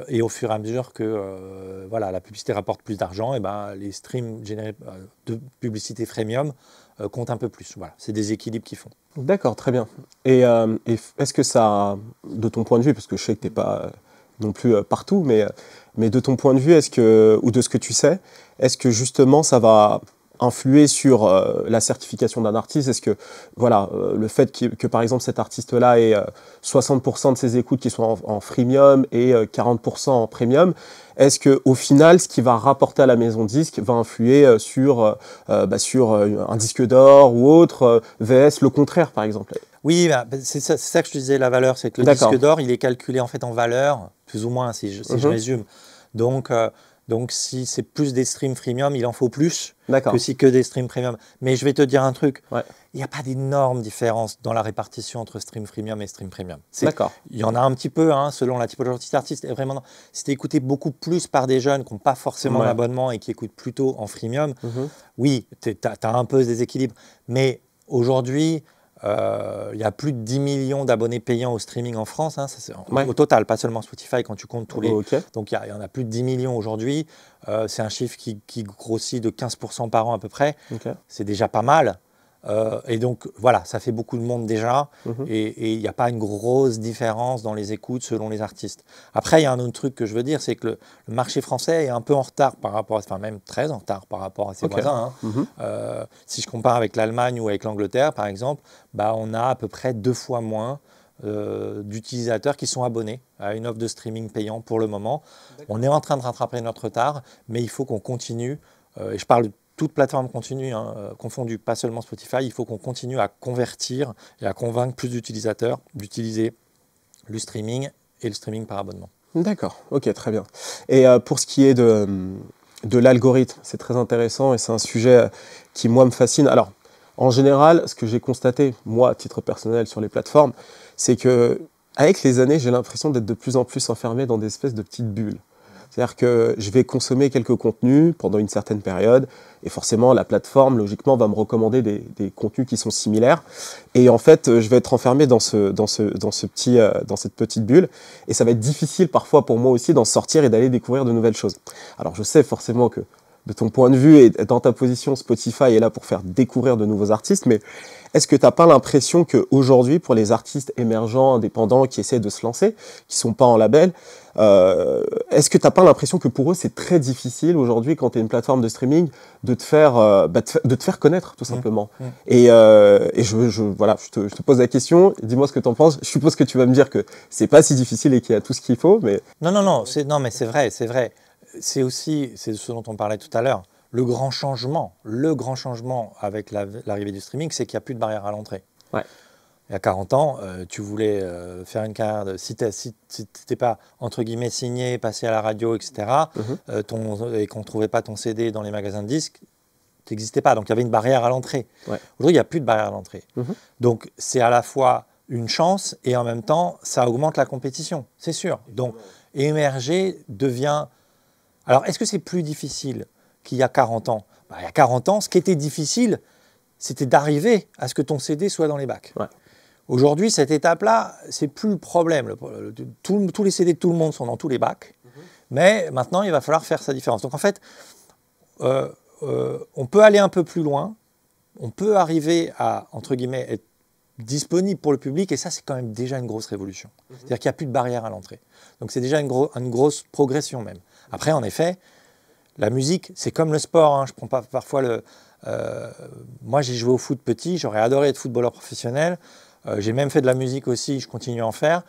et au fur et à mesure que la publicité rapporte plus d'argent, et les streams générés de publicité freemium comptent un peu plus. Voilà. C'est des équilibres qu'ils font. D'accord, très bien. Et est-ce que ça, de ton point de vue, parce que je sais que tu n'es pas non plus partout, mais de ton point de vue, ou de ce que tu sais, est-ce que justement ça va influer sur la certification d'un artiste? Est-ce que le fait que par exemple cet artiste-là ait 60% de ses écoutes qui soient en freemium et 40% en premium, est-ce qu'au final, ce qui va rapporter à la maison disque va influer sur un disque d'or ou autre, VS le contraire par exemple? Oui, c'est ça que je te disais, la valeur, c'est que le disque d'or, il est calculé en fait en valeur, plus ou moins, si je résume. Donc, si c'est plus des streams freemium, il en faut plus que si que des streams premium. Mais je vais te dire un truc, il n'y a pas d'énorme différence dans la répartition entre stream freemium et stream premium. Il y en a un petit peu, hein, selon la typologie d'artiste. Et vraiment, si tu es écouté beaucoup plus par des jeunes qui n'ont pas forcément d'abonnement et qui écoutent plutôt en freemium, oui, tu as un peu ce déséquilibre. Mais aujourd'hui, il y a plus de 10 millions d'abonnés payants au streaming en France, hein, au total, pas seulement Spotify quand tu comptes tous les... Donc il y en a plus de 10 millions aujourd'hui, c'est un chiffre qui grossit de 15% par an à peu près, c'est déjà pas mal. Et donc, voilà, ça fait beaucoup de monde déjà. Mhm. Et il n'y a pas une grosse différence dans les écoutes selon les artistes. Après, il y a un autre truc que je veux dire, c'est que le marché français est un peu en retard par rapport à, enfin même très en retard par rapport à ses voisins. Mhm. Si je compare avec l'Allemagne ou avec l'Angleterre, par exemple, bah, on a à peu près 2 fois moins d'utilisateurs qui sont abonnés à une offre de streaming payant pour le moment. On est en train de rattraper notre retard, mais il faut qu'on continue. Et je parle de toute plateforme continue, confondue, pas seulement Spotify. Il faut qu'on continue à convertir et à convaincre plus d'utilisateurs d'utiliser le streaming et le streaming par abonnement. D'accord, ok, très bien. Et pour ce qui est de l'algorithme, c'est très intéressant et c'est un sujet qui, moi, me fascine. Alors, en général, ce que j'ai constaté, moi, à titre personnel sur les plateformes, c'est que avec les années, j'ai l'impression d'être de plus en plus enfermé dans des espèces de petites bulles. C'est-à-dire que je vais consommer quelques contenus pendant une certaine période et forcément la plateforme, logiquement, va me recommander des contenus qui sont similaires. Et en fait, je vais être enfermé dans cette petite bulle et ça va être difficile parfois pour moi aussi d'en sortir et d'aller découvrir de nouvelles choses. Alors je sais forcément que de ton point de vue et dans ta position, Spotify est là pour faire découvrir de nouveaux artistes, mais est-ce que tu n'as pas l'impression qu'aujourd'hui, pour les artistes émergents, indépendants, qui essaient de se lancer, qui ne sont pas en label, est-ce que tu n'as pas l'impression que pour eux, c'est très difficile aujourd'hui, quand tu es une plateforme de streaming, de te faire connaître, tout simplement. Et voilà, je te pose la question, dis-moi ce que tu en penses. Je suppose que tu vas me dire que c'est pas si difficile et qu'il y a tout ce qu'il faut, mais... Non, mais c'est vrai, c'est vrai. C'est aussi, c'est ce dont on parlait tout à l'heure, le grand changement avec l'arrivée du streaming, c'est qu'il n'y a plus de barrière à l'entrée. Ouais. Il y a 40 ans, tu voulais faire une carrière, si tu n'étais pas, entre guillemets, signé, passé à la radio, etc., et qu'on ne trouvait pas ton CD dans les magasins de disques, tu n'existais pas. Donc il y avait une barrière à l'entrée. Ouais. Aujourd'hui, il n'y a plus de barrière à l'entrée. Donc c'est à la fois une chance et en même temps, ça augmente la compétition, c'est sûr. Donc émerger devient... Alors, est-ce que c'est plus difficile qu'il y a 40 ans ? Il y a 40 ans, ce qui était difficile, c'était d'arriver à ce que ton CD soit dans les bacs. Ouais. Aujourd'hui, cette étape-là, c'est plus le problème. Tous les CD de tout le monde sont dans tous les bacs, mais maintenant, il va falloir faire sa différence. Donc, en fait, on peut aller un peu plus loin, on peut arriver à, entre guillemets, être disponible pour le public, et ça, c'est quand même déjà une grosse révolution. C'est-à-dire qu'il n'y a plus de barrière à l'entrée. Donc, c'est déjà une grosse progression même. Après, en effet, la musique, c'est comme le sport. Hein. Je prends pas parfois moi, j'ai joué au foot petit, j'aurais adoré être footballeur professionnel. J'ai même fait de la musique aussi, je continue à en faire.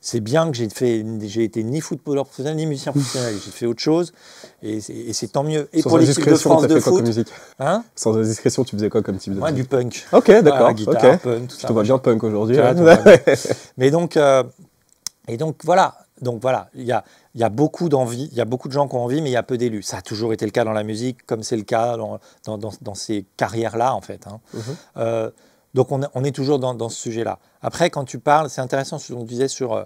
C'est bien que j'ai été ni footballeur professionnel, ni musicien professionnel. J'ai fait autre chose, et c'est tant mieux. Et sans pour l'équipe de France de foot, hein, sans indiscrétion, tu faisais quoi comme type de musique? Du punk. Ok, d'accord. Guitare, punk, tout ça. Je te vois bien punk aujourd'hui. Mais donc voilà. Donc voilà, il y a beaucoup d'envie, il y a beaucoup de gens qui ont envie, mais il y a peu d'élus. Ça a toujours été le cas dans la musique, comme c'est le cas dans ces carrières-là, en fait. Hein. Donc on est toujours dans ce sujet-là. Après, quand tu parles, c'est intéressant ce qu'on disait sur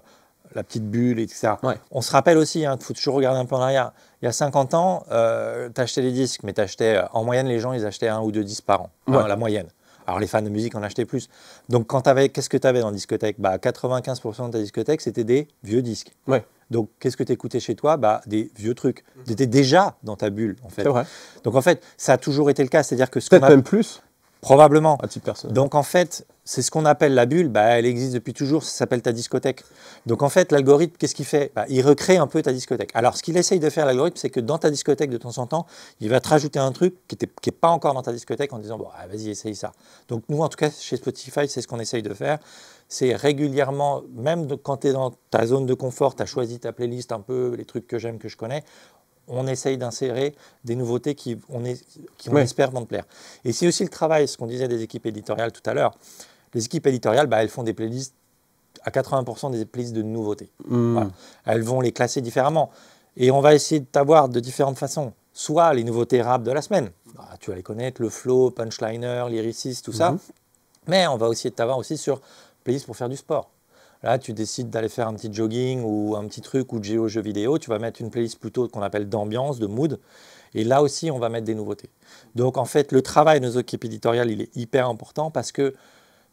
la petite bulle, etc. Ouais. On se rappelle aussi, il faut toujours regarder un peu en arrière. Il y a 50 ans, tu achetais les disques, mais en moyenne, les gens, ils achetaient 1 ou 2 disques par an, la moyenne. Alors, les fans de musique en achetaient plus. Donc, qu'est-ce que tu avais dans la discothèque ? 95% de ta discothèque, c'était des vieux disques. Ouais. Donc, qu'est-ce que tu écoutais chez toi ? Des vieux trucs. Tu étais déjà dans ta bulle, en fait. C'est vrai. Donc, en fait, ça a toujours été le cas. C'est-à-dire que peut-être même plus. Probablement. À titre personnel. Donc, en fait, c'est ce qu'on appelle la bulle. Elle existe depuis toujours. Ça s'appelle ta discothèque. Donc, en fait, l'algorithme, qu'est-ce qu'il fait ? Il recrée un peu ta discothèque. Alors, ce qu'il essaye de faire, l'algorithme, c'est que dans ta discothèque, de temps en temps, il va te rajouter un truc qui n'est pas encore dans ta discothèque en disant, vas-y, essaye ça. Donc, nous, en tout cas, chez Spotify, c'est ce qu'on essaye de faire. C'est régulièrement, même quand tu es dans ta zone de confort, tu as choisi ta playlist un peu, les trucs que j'aime, que je connais, on essaye d'insérer des nouveautés qui on espère vont te plaire. Et c'est aussi le travail, ce qu'on disait des équipes éditoriales tout à l'heure. Les équipes éditoriales, elles font des playlists, à 80% des playlists de nouveautés. Voilà. Elles vont les classer différemment. Et on va essayer de t'avoir de différentes façons. Soit les nouveautés rap de la semaine. Tu vas les connaître, le flow, punchliner, lyricist, tout ça. Mais on va aussi t'avoir aussi sur playlist pour faire du sport. Là, tu décides d'aller faire un petit jogging ou un petit truc ou de jouer aux jeux vidéo. Tu vas mettre une playlist plutôt qu'on appelle d'ambiance, de mood. Et là aussi, on va mettre des nouveautés. Donc, en fait, le travail de nos équipes éditoriales, il est hyper important parce que,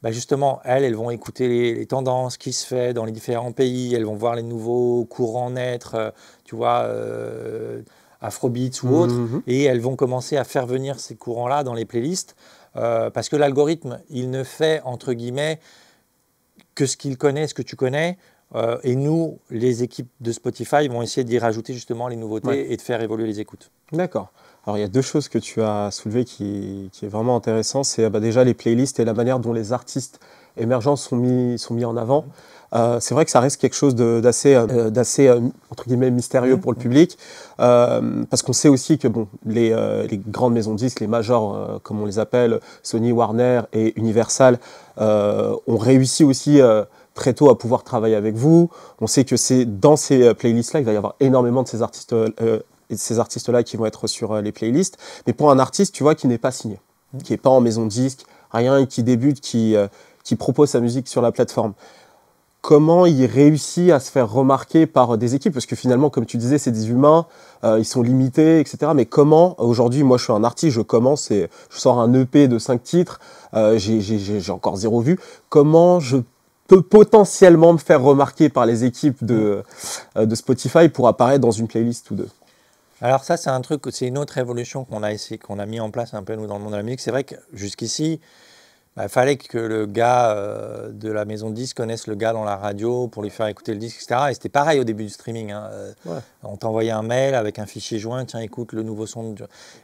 justement, elles vont écouter les tendances qui se font dans les différents pays. Elles vont voir les nouveaux courants naître, tu vois, Afrobeats ou autres. Et elles vont commencer à faire venir ces courants-là dans les playlists. parce que l'algorithme, il ne fait, entre guillemets, que ce qu'il connaît, ce que tu connais. Et nous, les équipes de Spotify vont essayer d'y rajouter justement les nouveautés et de faire évoluer les écoutes. D'accord. Alors, il y a deux choses que tu as soulevées qui est vraiment intéressant. C'est déjà les playlists et la manière dont les artistes émergents sont mis en avant. C'est vrai que ça reste quelque chose d'assez entre guillemets mystérieux pour le public, parce qu'on sait aussi que bon, les grandes maisons de disques, les majors comme on les appelle, Sony, Warner et Universal, ont réussi aussi très tôt à pouvoir travailler avec vous. On sait que c'est dans ces playlists-là, il va y avoir énormément de ces artistes-là qui vont être sur les playlists. Mais pour un artiste, tu vois, qui n'est pas signé, qui n'est pas en maison de disque, rien, et qui débute, qui propose sa musique sur la plateforme, comment il réussit à se faire remarquer par des équipes? Parce que finalement, comme tu disais, c'est des humains, ils sont limités, etc. Mais comment, aujourd'hui, moi je suis un artiste, je commence et je sors un EP de 5 titres, j'ai encore 0 vue. Comment je peux potentiellement me faire remarquer par les équipes de Spotify pour apparaître dans une playlist ou deux? Alors ça, c'est un truc, c'est une autre évolution qu'on a mis en place un peu nous dans le monde de la musique. C'est vrai que jusqu'ici, il fallait que le gars de la maison de disques connaisse le gars dans la radio pour lui faire écouter le disque, etc. Et c'était pareil au début du streaming. On t'envoyait un mail avec un fichier joint, tiens, écoute le nouveau son.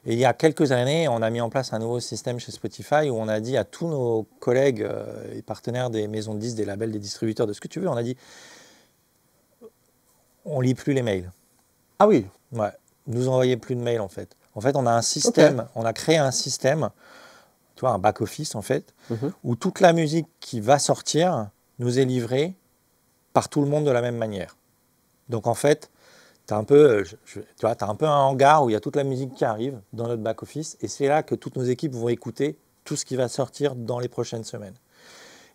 Et il y a quelques années, on a mis en place un nouveau système chez Spotify où on a dit à tous nos collègues et partenaires des maisons de disques, des labels, des distributeurs, de ce que tu veux, on a dit, on lit plus les mails. Ah oui. Ouais. Nous envoyez plus de mails en fait. En fait, on a un système, on a créé un système, tu vois, un back-office en fait, où toute la musique qui va sortir nous est livrée par tout le monde de la même manière. Donc en fait, tu as un peu, t'as un peu un hangar où il y a toute la musique qui arrive dans notre back-office et c'est là que toutes nos équipes vont écouter tout ce qui va sortir dans les prochaines semaines.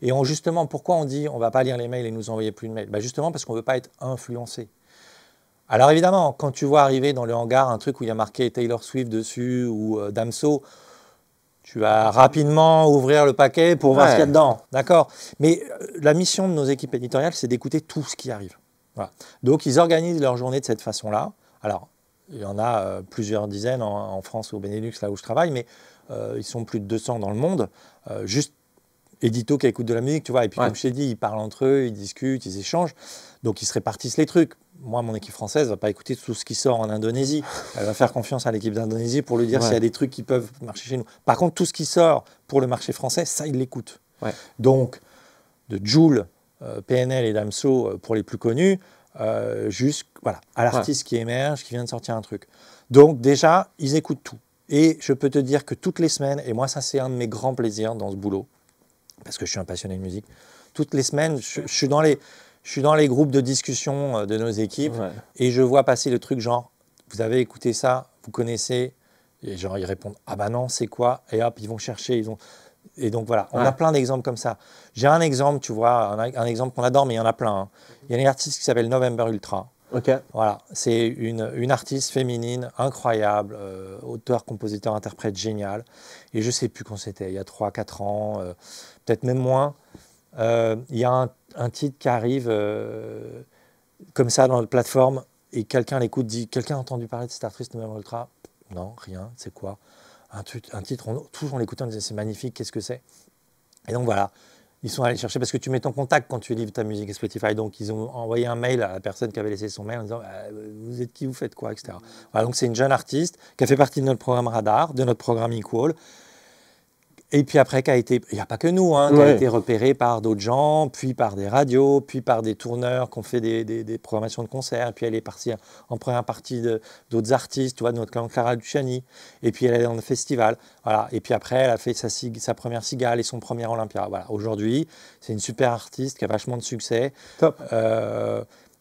Et justement, pourquoi on dit on ne va pas lire les mails et nous envoyer plus de mails? Justement parce qu'on ne veut pas être influencé. Alors évidemment, quand tu vois arriver dans le hangar un truc où il y a marqué Taylor Swift dessus ou Damso, tu vas rapidement ouvrir le paquet pour voir ce qu'il y a dedans, d'accord? Mais la mission de nos équipes éditoriales, c'est d'écouter tout ce qui arrive. Voilà. Donc ils organisent leur journée de cette façon-là. Alors, il y en a plusieurs dizaines en France ou au Benelux, là où je travaille, mais ils sont plus de 200 dans le monde. Juste édito qui écoute de la musique, tu vois. Et puis comme je t'ai dit, ils parlent entre eux, ils discutent, ils échangent. Donc ils se répartissent les trucs. Moi, mon équipe française ne va pas écouter tout ce qui sort en Indonésie. Elle va faire confiance à l'équipe d'Indonésie pour lui dire s'il y a des trucs qui peuvent marcher chez nous. Par contre, tout ce qui sort pour le marché français, ça, il l'écoute. Donc, de Jul, PNL et Damso pour les plus connus, voilà, à l'artiste qui émerge, qui vient de sortir un truc. Donc déjà, ils écoutent tout. Et je peux te dire que toutes les semaines, et moi, ça, c'est un de mes grands plaisirs dans ce boulot, parce que je suis un passionné de musique, toutes les semaines, je suis dans les groupes de discussion de nos équipes et je vois passer le truc genre, vous avez écouté ça, vous connaissez, et genre ils répondent, ah bah non, c'est quoi? Et hop, ils vont chercher, et donc voilà, on a plein d'exemples comme ça. J'ai un exemple, tu vois, un exemple qu'on adore, mais il y en a plein. Il y a une artiste qui s'appelle November Ultra. Voilà, c'est une artiste féminine incroyable, auteur, compositeur, interprète génial. Et je ne sais plus quand c'était, il y a 3-4 ans, peut-être même moins. Il y a un titre qui arrive comme ça dans la plateforme et quelqu'un l'écoute, dit, quelqu'un a entendu parler de cette artiste November Ultra? Non, rien, c'est quoi? Un titre, toujours on l'écoutait, on disait c'est magnifique, qu'est-ce que c'est? Et donc voilà. Ils sont allés chercher, parce que tu mets ton contact quand tu livres ta musique à Spotify. Donc, ils ont envoyé un mail à la personne qui avait laissé son mail en disant vous êtes qui, vous faites quoi, etc. Voilà, donc, c'est une jeune artiste qui a fait partie de notre programme Radar, de notre programme Equal. Et puis après, il n'y a pas que nous, qui a été repéré par d'autres gens, puis par des radios, puis par des tourneurs qui ont fait des programmations de concerts. Et puis elle est partie en première partie d'autres artistes, tu vois, de notre Clara Luciani. Et puis elle est dans le festival. Voilà. Et puis après, elle a fait sa première cigale et son premier Olympia. Voilà. Aujourd'hui, c'est une super artiste qui a vachement de succès. Top.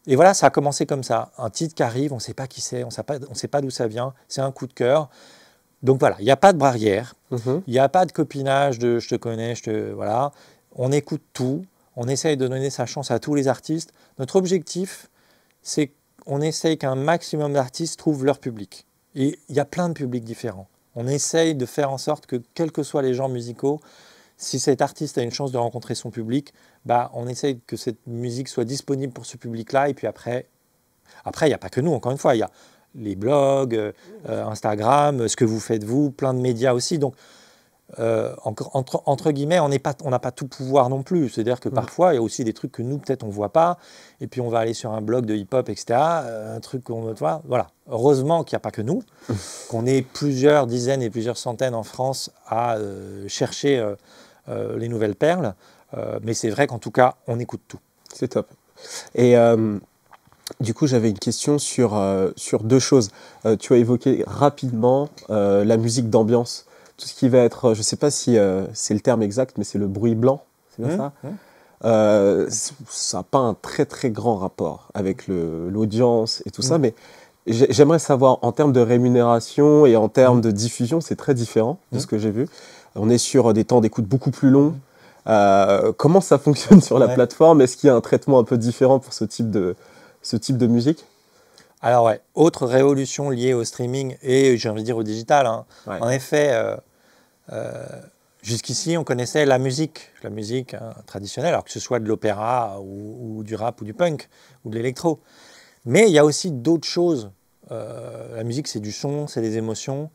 Et voilà, ça a commencé comme ça. Un titre qui arrive, on ne sait pas qui c'est, on ne sait pas d'où ça vient. C'est un coup de cœur. Donc voilà, il n'y a pas de barrière, il n'y a pas de copinage de je te connais, voilà. On écoute tout, on essaye de donner sa chance à tous les artistes. Notre objectif, c'est qu'on essaye qu'un maximum d'artistes trouvent leur public. Et il y a plein de publics différents. On essaye de faire en sorte que, quels que soient les genres musicaux, si cet artiste a une chance de rencontrer son public, on essaye que cette musique soit disponible pour ce public-là. Et puis après, il n'y a pas que nous, encore une fois, il y a les blogs, Instagram, ce que vous faites vous, plein de médias aussi. Donc, entre guillemets, on n'a pas tout pouvoir non plus. C'est-à-dire que parfois, il y a aussi des trucs que nous, peut-être, on ne voit pas. Et puis, on va aller sur un blog de hip-hop, etc. Un truc qu'on voit. Voilà. Heureusement qu'il n'y a pas que nous, qu'on ait plusieurs dizaines et plusieurs centaines en France à chercher les nouvelles perles. Mais c'est vrai qu'en tout cas, on écoute tout. C'est top. Et du coup, j'avais une question sur deux choses. Tu as évoqué rapidement la musique d'ambiance. Tout ce qui va être, je ne sais pas si c'est le terme exact, mais c'est le bruit blanc, c'est bien ça ça n'a pas un très très grand rapport avec l'audience et tout ça, mais j'aimerais savoir, en termes de rémunération et en termes de diffusion, c'est très différent de ce que j'ai vu. On est sur des temps d'écoute beaucoup plus longs. Comment ça fonctionne sur la plateforme? Est-ce qu'il y a un traitement un peu différent pour ce type de musique? Alors ouais, autre révolution liée au streaming et j'ai envie de dire au digital. Hein. Ouais. En effet, jusqu'ici on connaissait la musique traditionnelle, alors que ce soit de l'opéra ou du rap ou du punk ou de l'électro. Mais il y a aussi d'autres choses. La musique, c'est du son, c'est des émotions.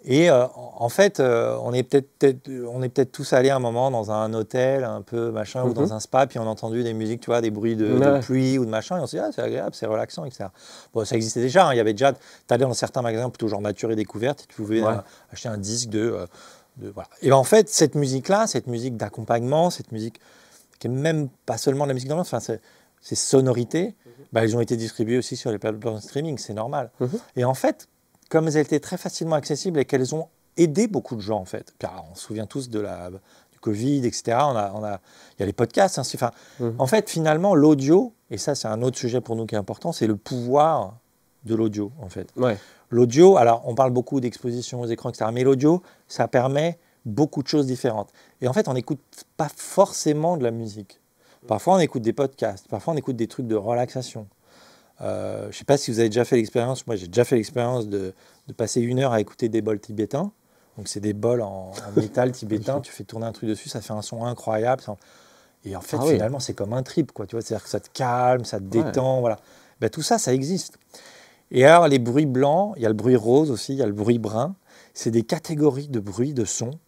Et en fait, on est peut-être tous allés à un moment dans un hôtel un peu machin ou dans un spa, puis on a entendu des musiques, tu vois, des bruits de pluie ou de machin, et on s'est dit, ah, c'est agréable, c'est relaxant, etc. Bon, ça existait déjà, hein, il y avait déjà, tu allais dans certains magasins plutôt genre nature et découverte, et tu pouvais acheter un disque voilà. Et en fait, cette musique-là, cette musique d'accompagnement, cette musique qui n'est même pas seulement de la musique d'ambiance, enfin, ces sonorités, elles ont été distribuées aussi sur les plateformes de streaming, c'est normal. Et en fait, comme elles étaient très facilement accessibles et qu'elles ont aidé beaucoup de gens, en fait. Car on se souvient tous du Covid, etc. Il y a les podcasts. Hein, en fait, finalement, l'audio, et ça, c'est un autre sujet pour nous qui est important, c'est le pouvoir de l'audio, en fait. Ouais. L'audio, alors, on parle beaucoup d'exposition aux écrans, etc. Mais l'audio, ça permet beaucoup de choses différentes. Et en fait, on n'écoute pas forcément de la musique. Parfois, on écoute des podcasts. Parfois, on écoute des trucs de relaxation. Je ne sais pas si vous avez déjà fait l'expérience, moi j'ai déjà fait l'expérience de passer 1 heure à écouter des bols tibétains. Donc c'est des bols en métal tibétain, tu fais tourner un truc dessus, ça fait un son incroyable. Et en fait, finalement, c'est comme un trip, quoi. Tu vois, c'est-à-dire que ça te calme, ça te détend, voilà. Ben, tout ça, ça existe. Et alors, les bruits blancs, il y a le bruit rose aussi, il y a le bruit brun. C'est des catégories de bruits, de sons,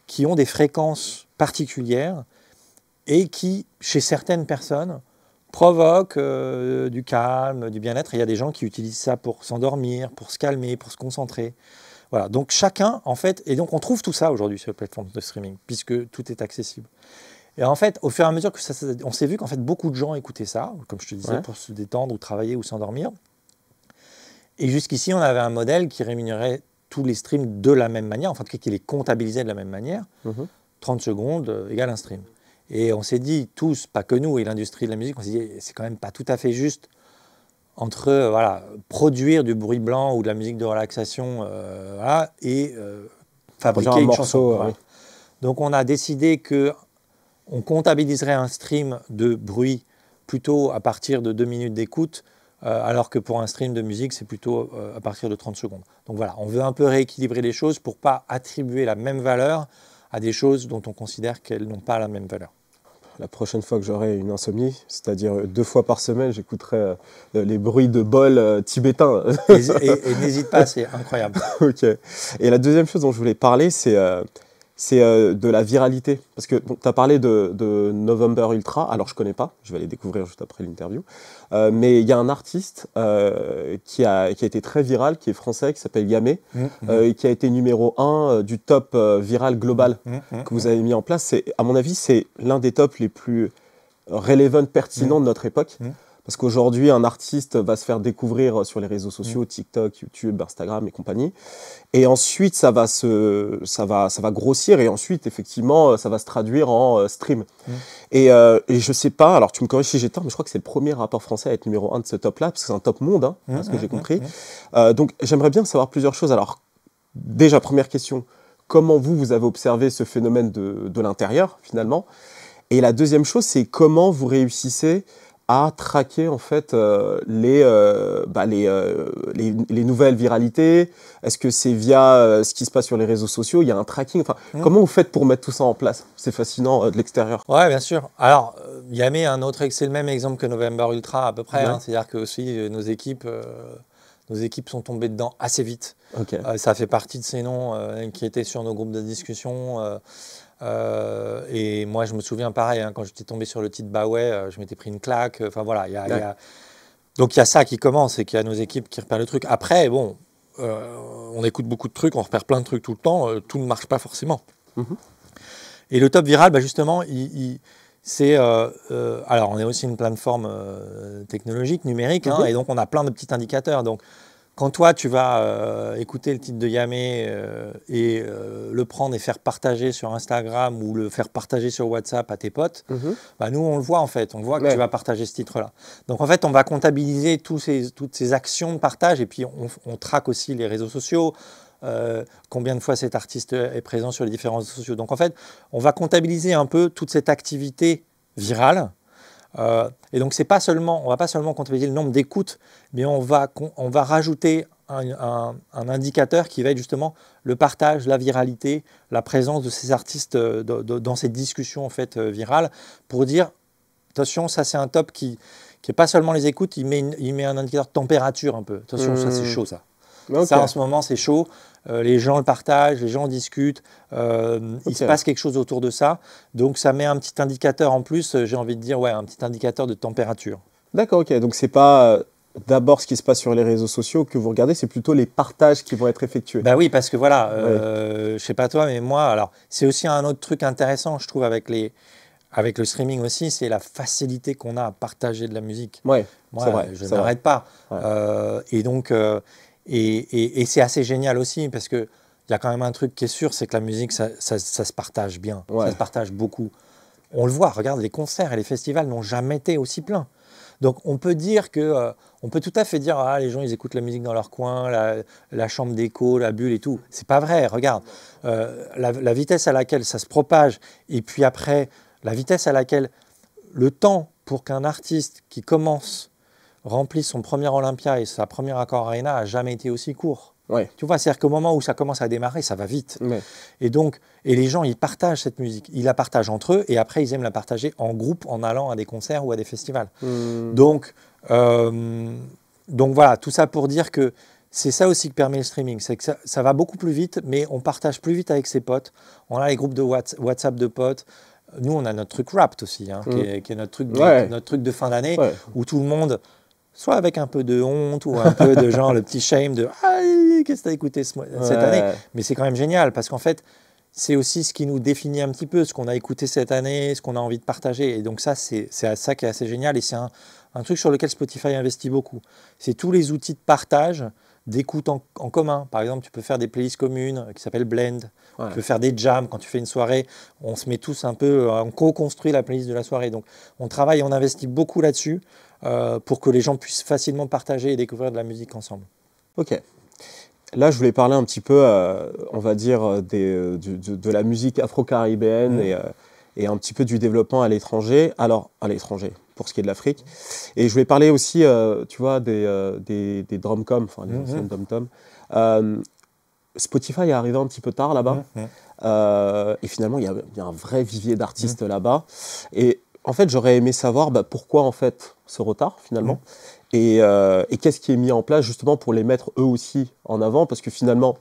qui ont des fréquences particulières et qui, chez certaines personnes, provoque du calme, du bien-être. Il y a des gens qui utilisent ça pour s'endormir, pour se calmer, pour se concentrer. Voilà, donc chacun, en fait, et donc on trouve tout ça aujourd'hui sur les plateformes de streaming, puisque tout est accessible. Et en fait, au fur et à mesure que on s'est vu qu'en fait, beaucoup de gens écoutaient ça, comme je te disais, pour se détendre ou travailler ou s'endormir. Et jusqu'ici, on avait un modèle qui rémunérait tous les streams de la même manière, en fait, qui les comptabilisait de la même manière. 30 secondes égale un stream. Et on s'est dit tous, pas que nous et l'industrie de la musique, on s'est dit c'est quand même pas tout à fait juste entre produire du bruit blanc ou de la musique de relaxation et fabriquer une chanson. Donc on a décidé qu'on comptabiliserait un stream de bruit plutôt à partir de 2 minutes d'écoute, alors que pour un stream de musique, c'est plutôt à partir de 30 secondes. Donc voilà, on veut un peu rééquilibrer les choses pour ne pas attribuer la même valeur à des choses dont on considère qu'elles n'ont pas la même valeur. La prochaine fois que j'aurai une insomnie, c'est-à-dire 2 fois par semaine, j'écouterai les bruits de bol tibétains. Et n'hésite pas, c'est incroyable. Ok. Et la deuxième chose dont je voulais parler, c'est de la viralité. Parce que tu as parlé de November Ultra, alors je ne connais pas, je vais aller découvrir juste après l'interview. Mais il y a un artiste qui a été très viral, qui est français, qui s'appelle Yamé, qui a été numéro 1 du top viral global que vous avez mis en place. À mon avis, c'est l'un des tops les plus relevant, pertinents de notre époque. Parce qu'aujourd'hui, un artiste va se faire découvrir sur les réseaux sociaux, TikTok, YouTube, Instagram et compagnie. Et ensuite, ça va grossir. Et ensuite, effectivement, ça va se traduire en stream. Et je sais pas, alors tu me corriges si j'ai tort, mais je crois que c'est le premier rappeur français à être numéro 1 de ce top-là, parce que c'est un top monde, hein, ce que j'ai compris. Donc, j'aimerais bien savoir plusieurs choses. Alors, déjà, première question, comment vous avez observé ce phénomène de l'intérieur, finalement? Et la deuxième chose, c'est comment vous réussissez à traquer en fait les nouvelles viralités. Est-ce que c'est via ce qui se passe sur les réseaux sociaux? Il y a un tracking. Enfin, comment vous faites pour mettre tout ça en place? C'est fascinant de l'extérieur. Ouais, bien sûr. Alors, Yamé, c'est le même exemple que November Ultra à peu près. Hein, c'est-à-dire que aussi nos équipes nos équipes sont tombées dedans assez vite. Ok. Ça fait partie de ces noms qui étaient sur nos groupes de discussion. Et moi, je me souviens pareil, hein, quand j'étais tombé sur le titre Baway, je m'étais pris une claque. Enfin voilà, donc il y a ça qui commence et qu'il y a nos équipes qui repèrent le truc. Après, bon, on écoute beaucoup de trucs, on repère plein de trucs tout le temps, tout ne marche pas forcément. Et le top viral, bah justement, c'est alors on est aussi une plateforme technologique, numérique, hein, et donc on a plein de petits indicateurs. Donc quand toi tu vas écouter le titre de Yamé et le prendre et faire partager sur Instagram ou le faire partager sur WhatsApp à tes potes, bah nous on le voit en fait, on voit que tu vas partager ce titre-là. Donc en fait on va comptabiliser toutes ces actions de partage et puis on traque aussi les réseaux sociaux. Combien de fois cet artiste est présent sur les différents réseaux sociaux. Donc en fait, on va comptabiliser un peu toute cette activité virale. Et donc on ne va pas seulement comptabiliser le nombre d'écoutes, mais on va rajouter un indicateur qui va être justement le partage, la viralité, la présence de ces artistes dans cette discussion en fait, virale, pour dire, attention, ça c'est un top qui n'est pas seulement les écoutes, il met un indicateur de température un peu. Attention, ça c'est chaud ça. Okay. Ça, en ce moment, c'est chaud. Les gens le partagent, les gens discutent. Il se passe quelque chose autour de ça. Donc, ça met un petit indicateur en plus, j'ai envie de dire, ouais, un petit indicateur de température. D'accord, ok. Donc, ce n'est pas d'abord ce qui se passe sur les réseaux sociaux que vous regardez, c'est plutôt les partages qui vont être effectués. Bah oui, parce que voilà, je ne sais pas toi, mais moi, alors, c'est aussi un autre truc intéressant, je trouve, avec le streaming aussi, c'est la facilité qu'on a à partager de la musique. Ouais, moi, c'est vrai. Je n'arrête pas. Ouais. Et donc... Et c'est assez génial aussi parce qu'il y a quand même un truc qui est sûr, c'est que la musique, ça se partage bien, ça se partage beaucoup. On le voit, regarde, les concerts et les festivals n'ont jamais été aussi pleins. Donc on peut dire que, on peut tout à fait dire, ah, les gens ils écoutent la musique dans leur coin, la chambre d'écho, la bulle et tout. C'est pas vrai, regarde, la vitesse à laquelle ça se propage et puis après, la vitesse à laquelle le temps pour qu'un artiste qui commence remplit son premier Olympia et sa première Accor Arena n'a jamais été aussi court. Ouais. Tu vois, c'est-à-dire qu'au moment où ça commence à démarrer, ça va vite. Ouais. Et les gens, ils partagent cette musique. Ils la partagent entre eux et après, ils aiment la partager en groupe en allant à des concerts ou à des festivals. Donc voilà, tout ça pour dire que c'est ça aussi que permet le streaming. C'est que ça va beaucoup plus vite, mais on partage plus vite avec ses potes. On a les groupes de WhatsApp de potes. Nous, on a notre truc Wrapped aussi, hein, qui est notre truc de fin d'année où tout le monde... soit avec un peu de honte ou un peu de genre le petit shame de « Ah, qu'est-ce que tu as écouté cette année ?» Mais c'est quand même génial parce qu'en fait, c'est aussi ce qui nous définit un petit peu, ce qu'on a écouté cette année, ce qu'on a envie de partager. Et donc ça, c'est ça qui est assez génial et c'est un truc sur lequel Spotify investit beaucoup. C'est tous les outils de partage, d'écoute en commun. Par exemple, tu peux faire des playlists communes qui s'appellent Blend. Tu peux faire des jams quand tu fais une soirée. On se met tous un peu, on co-construit la playlist de la soirée. Donc on travaille, on investit beaucoup là-dessus. Pour que les gens puissent facilement partager et découvrir de la musique ensemble. Ok. Là, je voulais parler un petit peu, on va dire, de la musique afro-caribéenne et un petit peu du développement à l'étranger. Alors, à l'étranger, pour ce qui est de l'Afrique. Et je voulais parler aussi, tu vois, des drumcom, enfin les anciennes dom-tom. Spotify est arrivé un petit peu tard là-bas. Et finalement, il y a un vrai vivier d'artistes là-bas. Et en fait, j'aurais aimé savoir pourquoi en fait ce retard finalement et qu'est-ce qui est mis en place justement pour les mettre eux aussi en avant parce que finalement,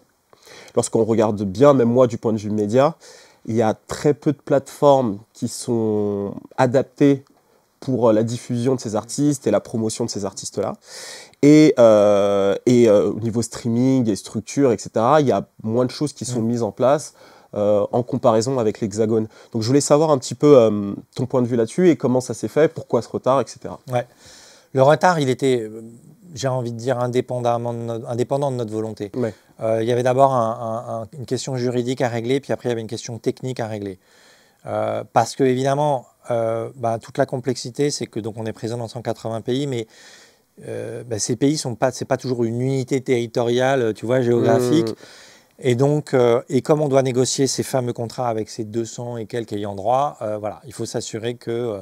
lorsqu'on regarde bien, même moi du point de vue média, il y a très peu de plateformes qui sont adaptées pour la diffusion de ces artistes et la promotion de ces artistes-là. Et au niveau streaming et structure, etc., il y a moins de choses qui sont mises en place en comparaison avec l'Hexagone. Donc je voulais savoir un petit peu ton point de vue là-dessus et comment ça s'est fait, pourquoi ce retard, etc. Ouais. Le retard, il était, j'ai envie de dire, indépendant de notre volonté. Ouais. Il y avait d'abord une question juridique à régler, puis après il y avait une question technique à régler. Parce que évidemment, toute la complexité, c'est que donc on est présent dans 180 pays, mais ces pays c'est pas toujours une unité territoriale, tu vois, géographique. Et donc, et comme on doit négocier ces fameux contrats avec ces 200 et quelques ayants droit, voilà, il faut s'assurer que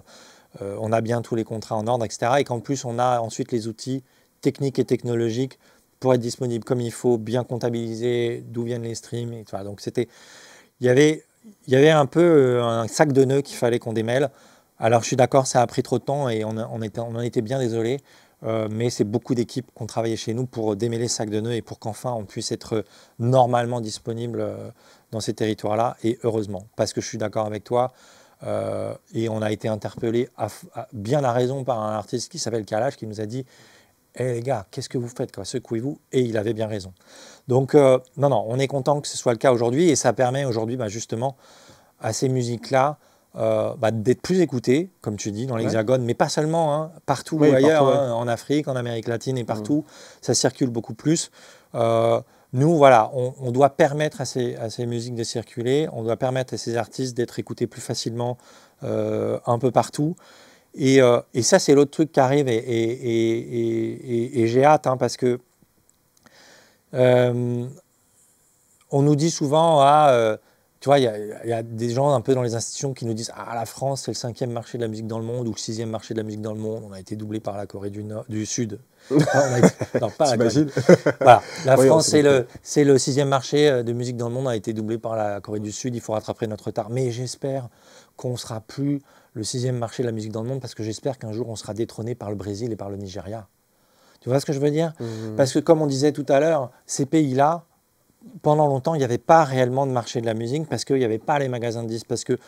on a bien tous les contrats en ordre, etc. Et qu'en plus, on a ensuite les outils techniques et technologiques pour être disponibles comme il faut, bien comptabiliser d'où viennent les streams. Et, voilà. Donc, il y avait un peu un sac de nœuds qu'il fallait qu'on démêle. Alors, je suis d'accord, ça a pris trop de temps et on en était bien désolé. mais c'est beaucoup d'équipes qui ont travaillé chez nous pour démêler ce sac de nœuds et pour qu'enfin on puisse être normalement disponible dans ces territoires-là, et heureusement, parce que je suis d'accord avec toi, et on a été interpellé bien à raison par un artiste qui s'appelle Kalash qui nous a dit « Eh les gars, qu'est-ce que vous faites quoi? Secouez-vous » et il avait bien raison. Donc non, on est content que ce soit le cas aujourd'hui, et ça permet aujourd'hui justement à ces musiques-là d'être plus écoutées, comme tu dis, dans l'Hexagone, mais pas seulement, hein, partout ailleurs, partout, en Afrique, en Amérique latine et partout, ça circule beaucoup plus. Nous, voilà, on doit permettre à ces musiques de circuler, on doit permettre à ces artistes d'être écoutés plus facilement un peu partout. Et ça, c'est l'autre truc qui arrive, et j'ai hâte, hein, parce que on nous dit souvent, tu vois, il y a des gens un peu dans les institutions qui nous disent « Ah, la France, c'est le 5e marché de la musique dans le monde ou le 6e marché de la musique dans le monde. On a été doublé par la Corée du Sud. » Non, pas la Corée. Voilà. La France, c'est le 6e marché de musique dans le monde, a été doublé par la Corée du Sud. Il faut rattraper notre retard. Mais j'espère qu'on ne sera plus le 6e marché de la musique dans le monde, parce que j'espère qu'un jour, on sera détrôné par le Brésil et par le Nigeria. Tu vois ce que je veux dire? Parce que, comme on disait tout à l'heure, ces pays-là, pendant longtemps, il n'y avait pas réellement de marché de la musique, parce qu'il n'y avait pas les magasins de disques, parce que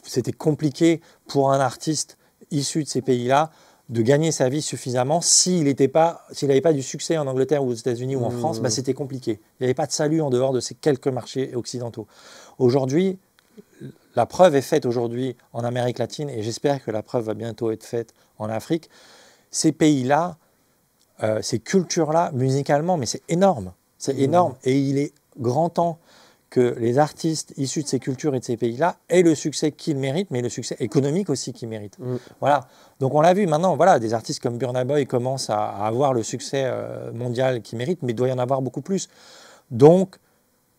c'était compliqué pour un artiste issu de ces pays-là de gagner sa vie suffisamment s'il n'avait pas du succès en Angleterre ou aux États-Unis ou en France. C'était compliqué. Il n'y avait pas de salut en dehors de ces quelques marchés occidentaux. Aujourd'hui, la preuve est faite aujourd'hui en Amérique latine, et j'espère que la preuve va bientôt être faite en Afrique. Ces pays-là, ces cultures-là, musicalement, mais c'est énorme. C'est énorme, et il est grand temps que les artistes issus de ces cultures et de ces pays-là aient le succès qu'ils méritent, mais le succès économique aussi qu'ils méritent. Voilà. Donc on l'a vu maintenant, voilà, des artistes comme Burna Boy commencent à avoir le succès mondial qu'ils méritent, mais il doit y en avoir beaucoup plus. Donc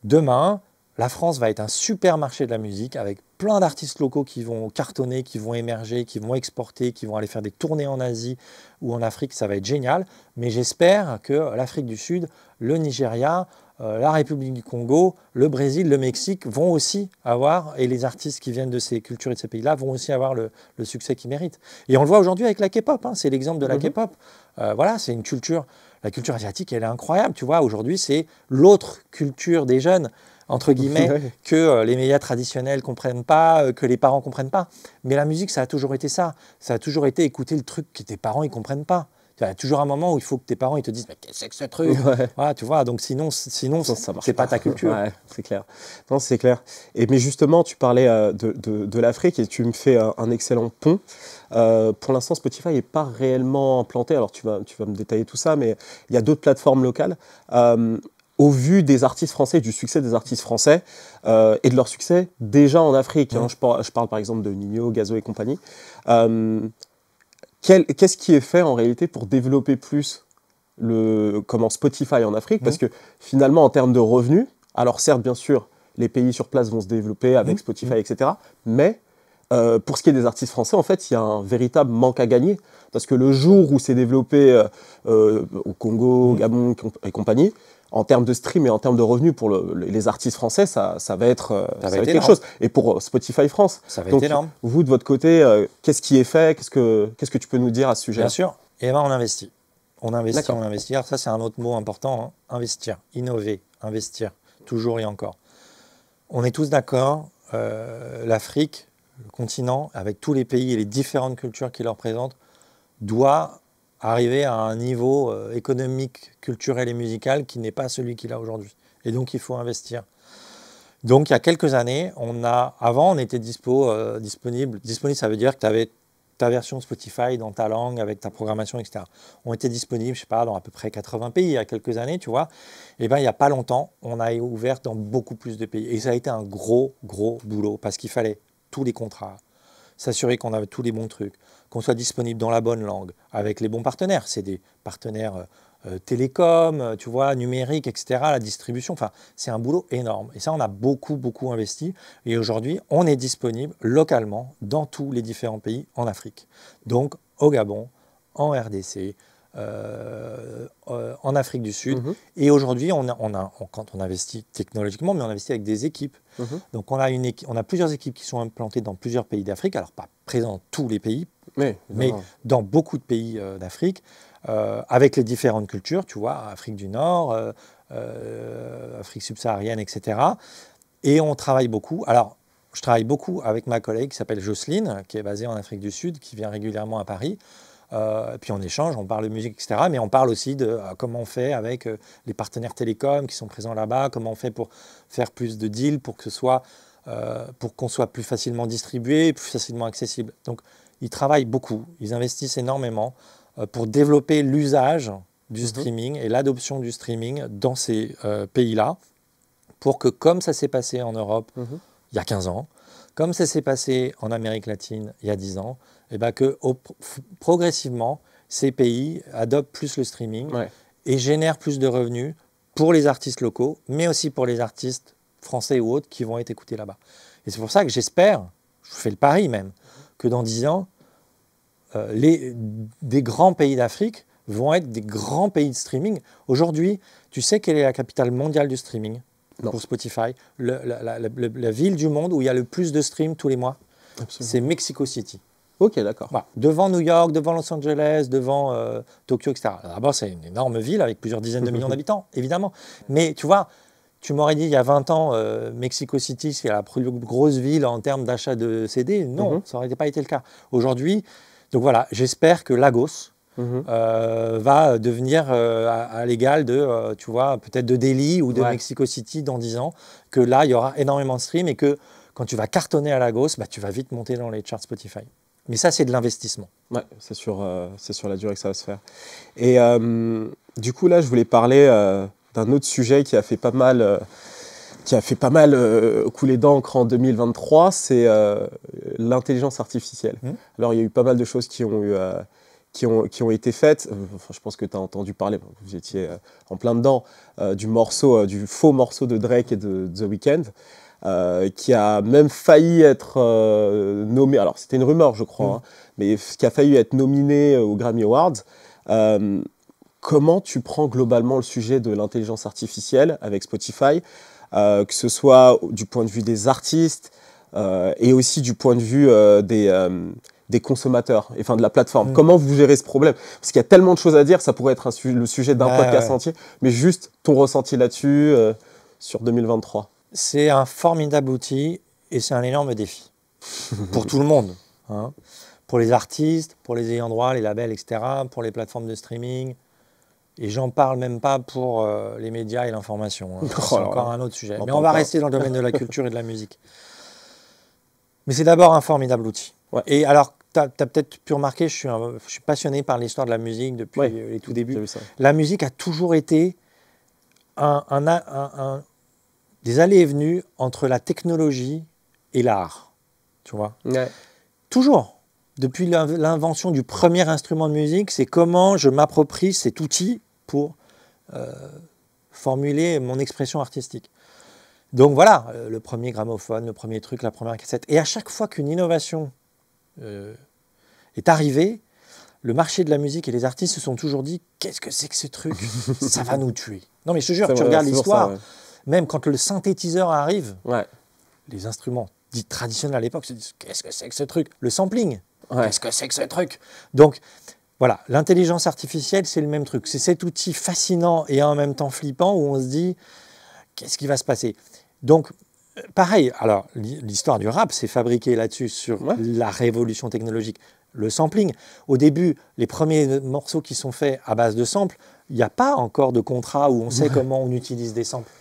demain, la France va être un super marché de la musique, avec plein d'artistes locaux qui vont cartonner, qui vont émerger, qui vont exporter, qui vont aller faire des tournées en Asie ou en Afrique. Ça va être génial. Mais j'espère que l'Afrique du Sud, le Nigeria, la République du Congo, le Brésil, le Mexique vont aussi avoir, et les artistes qui viennent de ces cultures et de ces pays-là vont aussi avoir le succès qu'ils méritent. Et on le voit aujourd'hui avec la K-pop, hein, c'est l'exemple de la K-pop. Voilà, c'est une culture, la culture asiatique, elle est incroyable. Tu vois, aujourd'hui, c'est l'autre culture des jeunes, entre guillemets, que les médias traditionnels ne comprennent pas, que les parents ne comprennent pas. Mais la musique, ça a toujours été ça. Ça a toujours été écouter le truc que tes parents ne comprennent pas. Il y a toujours un moment où il faut que tes parents ils te disent « Mais qu'est-ce que c'est que ce truc ?» Voilà, tu vois, donc sinon c'est pas ta culture. Ouais, c'est clair. Non, c'est clair. Mais justement, tu parlais de l'Afrique, et tu me fais un excellent pont. Pour l'instant, Spotify n'est pas réellement implanté. Alors, tu vas me détailler tout ça, mais il y a d'autres plateformes locales. Au vu des artistes français, du succès des artistes français et de leur succès déjà en Afrique, hein, je parle par exemple de Ninho, Gazo et compagnie, qu'est-ce qui est fait en réalité pour développer plus Spotify en Afrique? Parce que finalement, en termes de revenus, alors certes, bien sûr, les pays sur place vont se développer avec Spotify, etc. Mais pour ce qui est des artistes français, en fait, il y a un véritable manque à gagner. Parce que le jour où c'est développé au Congo, au Gabon et compagnie, en termes de stream et en termes de revenus pour les artistes français, ça va être quelque chose. Et pour Spotify France. Ça va être énorme. Vous, de votre côté, qu'est-ce qui est fait? Qu'est-ce que tu peux nous dire à ce sujet? Bien sûr. Et on investit. On investit. Alors ça, c'est un autre mot important. Hein. Investir, innover, investir, toujours et encore. On est tous d'accord, l'Afrique, le continent, avec tous les pays et les différentes cultures qu'il représente, doit arriver à un niveau économique, culturel et musical qui n'est pas celui qu'il a aujourd'hui. Et donc, il faut investir. Donc, il y a quelques années, avant, on était disponible. Disponible, ça veut dire que tu avais ta version Spotify dans ta langue, avec ta programmation, etc. On était disponible, je sais pas, dans à peu près 80 pays il y a quelques années, tu vois. Et bien, il n'y a pas longtemps, on a ouvert dans beaucoup plus de pays. Et ça a été un gros boulot, parce qu'il fallait tous les contrats, s'assurer qu'on avait tous les bons trucs, qu'on soit disponible dans la bonne langue, avec les bons partenaires. C'est des partenaires télécom, tu vois, numérique, etc., la distribution. Enfin, c'est un boulot énorme. Et ça, on a beaucoup investi. Et aujourd'hui, on est disponible localement dans tous les différents pays en Afrique. Donc, au Gabon, en RDC, en Afrique du Sud. Et aujourd'hui, quand on investit technologiquement, mais on investit avec des équipes. Donc, on a plusieurs équipes qui sont implantées dans plusieurs pays d'Afrique. Alors, pas présentes dans tous les pays, mais dans beaucoup de pays d'Afrique, avec les différentes cultures, tu vois, Afrique du Nord, Afrique subsaharienne, etc. Et on travaille beaucoup. Alors, je travaille beaucoup avec ma collègue qui s'appelle Jocelyne, qui est basée en Afrique du Sud, qui vient régulièrement à Paris. Puis on échange, on parle de musique, etc. Mais on parle aussi de comment on fait avec les partenaires télécoms qui sont présents là-bas, comment on fait pour faire plus de deals, pour qu'on soit plus facilement distribué, plus facilement accessible. Donc, ils travaillent beaucoup, ils investissent énormément pour développer l'usage du streaming et l'adoption du streaming dans ces pays-là, pour que, comme ça s'est passé en Europe il y a 15 ans, comme ça s'est passé en Amérique latine il y a 10 ans, et ben que progressivement, ces pays adoptent plus le streaming et génèrent plus de revenus pour les artistes locaux, mais aussi pour les artistes français ou autres qui vont être écoutés là-bas. Et c'est pour ça que j'espère, je fais le pari même, que dans 10 ans, des grands pays d'Afrique vont être des grands pays de streaming. Aujourd'hui, tu sais quelle est la capitale mondiale du streaming pour Spotify? La ville du monde où il y a le plus de streams tous les mois, c'est Mexico City. Ok, d'accord. Voilà. Devant New York, devant Los Angeles, devant Tokyo, etc. D'abord, c'est une énorme ville avec plusieurs dizaines de millions d'habitants, évidemment. Mais tu vois, tu m'aurais dit il y a 20 ans, Mexico City, c'est la plus grosse ville en termes d'achat de CD. Non, ça n'aurait pas été le cas. Aujourd'hui, donc voilà, j'espère que Lagos va devenir à l'égal de, tu vois, peut-être de Delhi ou de Mexico City dans 10 ans, que là, il y aura énormément de streams et que quand tu vas cartonner à Lagos, bah, tu vas vite monter dans les charts Spotify. Mais ça, c'est de l'investissement. Ouais, c'est sur la durée que ça va se faire. Et du coup, là, je voulais parler d'un autre sujet qui a fait pas mal, couler d'encre en 2023, c'est l'intelligence artificielle. Alors, il y a eu pas mal de choses qui ont été faites. Enfin, je pense que tu as entendu parler, vous étiez en plein dedans, du faux morceau de Drake et de The Weeknd. Qui a même failli être nommé, alors c'était une rumeur je crois, mais qui a failli être nominé aux Grammy Awards. Comment tu prends globalement le sujet de l'intelligence artificielle avec Spotify, que ce soit du point de vue des artistes et aussi du point de vue des consommateurs, enfin de la plateforme. Comment vous gérez ce problème? Parce qu'il y a tellement de choses à dire, ça pourrait être le sujet d'un podcast entier, mais juste ton ressenti là-dessus sur 2023. C'est un formidable outil et c'est un énorme défi pour tout le monde. Hein. Pour les artistes, pour les ayants droit, les labels, etc., pour les plateformes de streaming. Et j'en parle même pas pour les médias et l'information. Hein. C'est encore un autre sujet. Mais on va rester dans le domaine de la culture et de la musique. Mais c'est d'abord un formidable outil. Ouais. Et alors, tu as peut-être pu remarquer, je suis passionné par l'histoire de la musique depuis les tout débuts. La musique a toujours été des allées et venues entre la technologie et l'art, tu vois. Toujours. Depuis l'invention du premier instrument de musique, c'est comment je m'approprie cet outil pour formuler mon expression artistique. Donc voilà, le premier gramophone, le premier truc, la première cassette. Et à chaque fois qu'une innovation est arrivée, le marché de la musique et les artistes se sont toujours dit « Qu'est-ce que c'est que ce truc ? Ça va nous tuer. » Non mais je te jure, tu regardes l'histoire... Même quand le synthétiseur arrive, les instruments dits traditionnels à l'époque se disent « Qu'est-ce que c'est que ce truc ?» Le sampling, qu'est-ce que c'est que ce truc? Donc, voilà, l'intelligence artificielle, c'est le même truc. C'est cet outil fascinant et en même temps flippant où on se dit « Qu'est-ce qui va se passer ?» Donc, pareil, alors, l'histoire du rap s'est fabriquée là-dessus, sur la révolution technologique. Le sampling, au début, les premiers morceaux qui sont faits à base de samples, il n'y a pas encore de contrat où on sait comment on utilise des samples.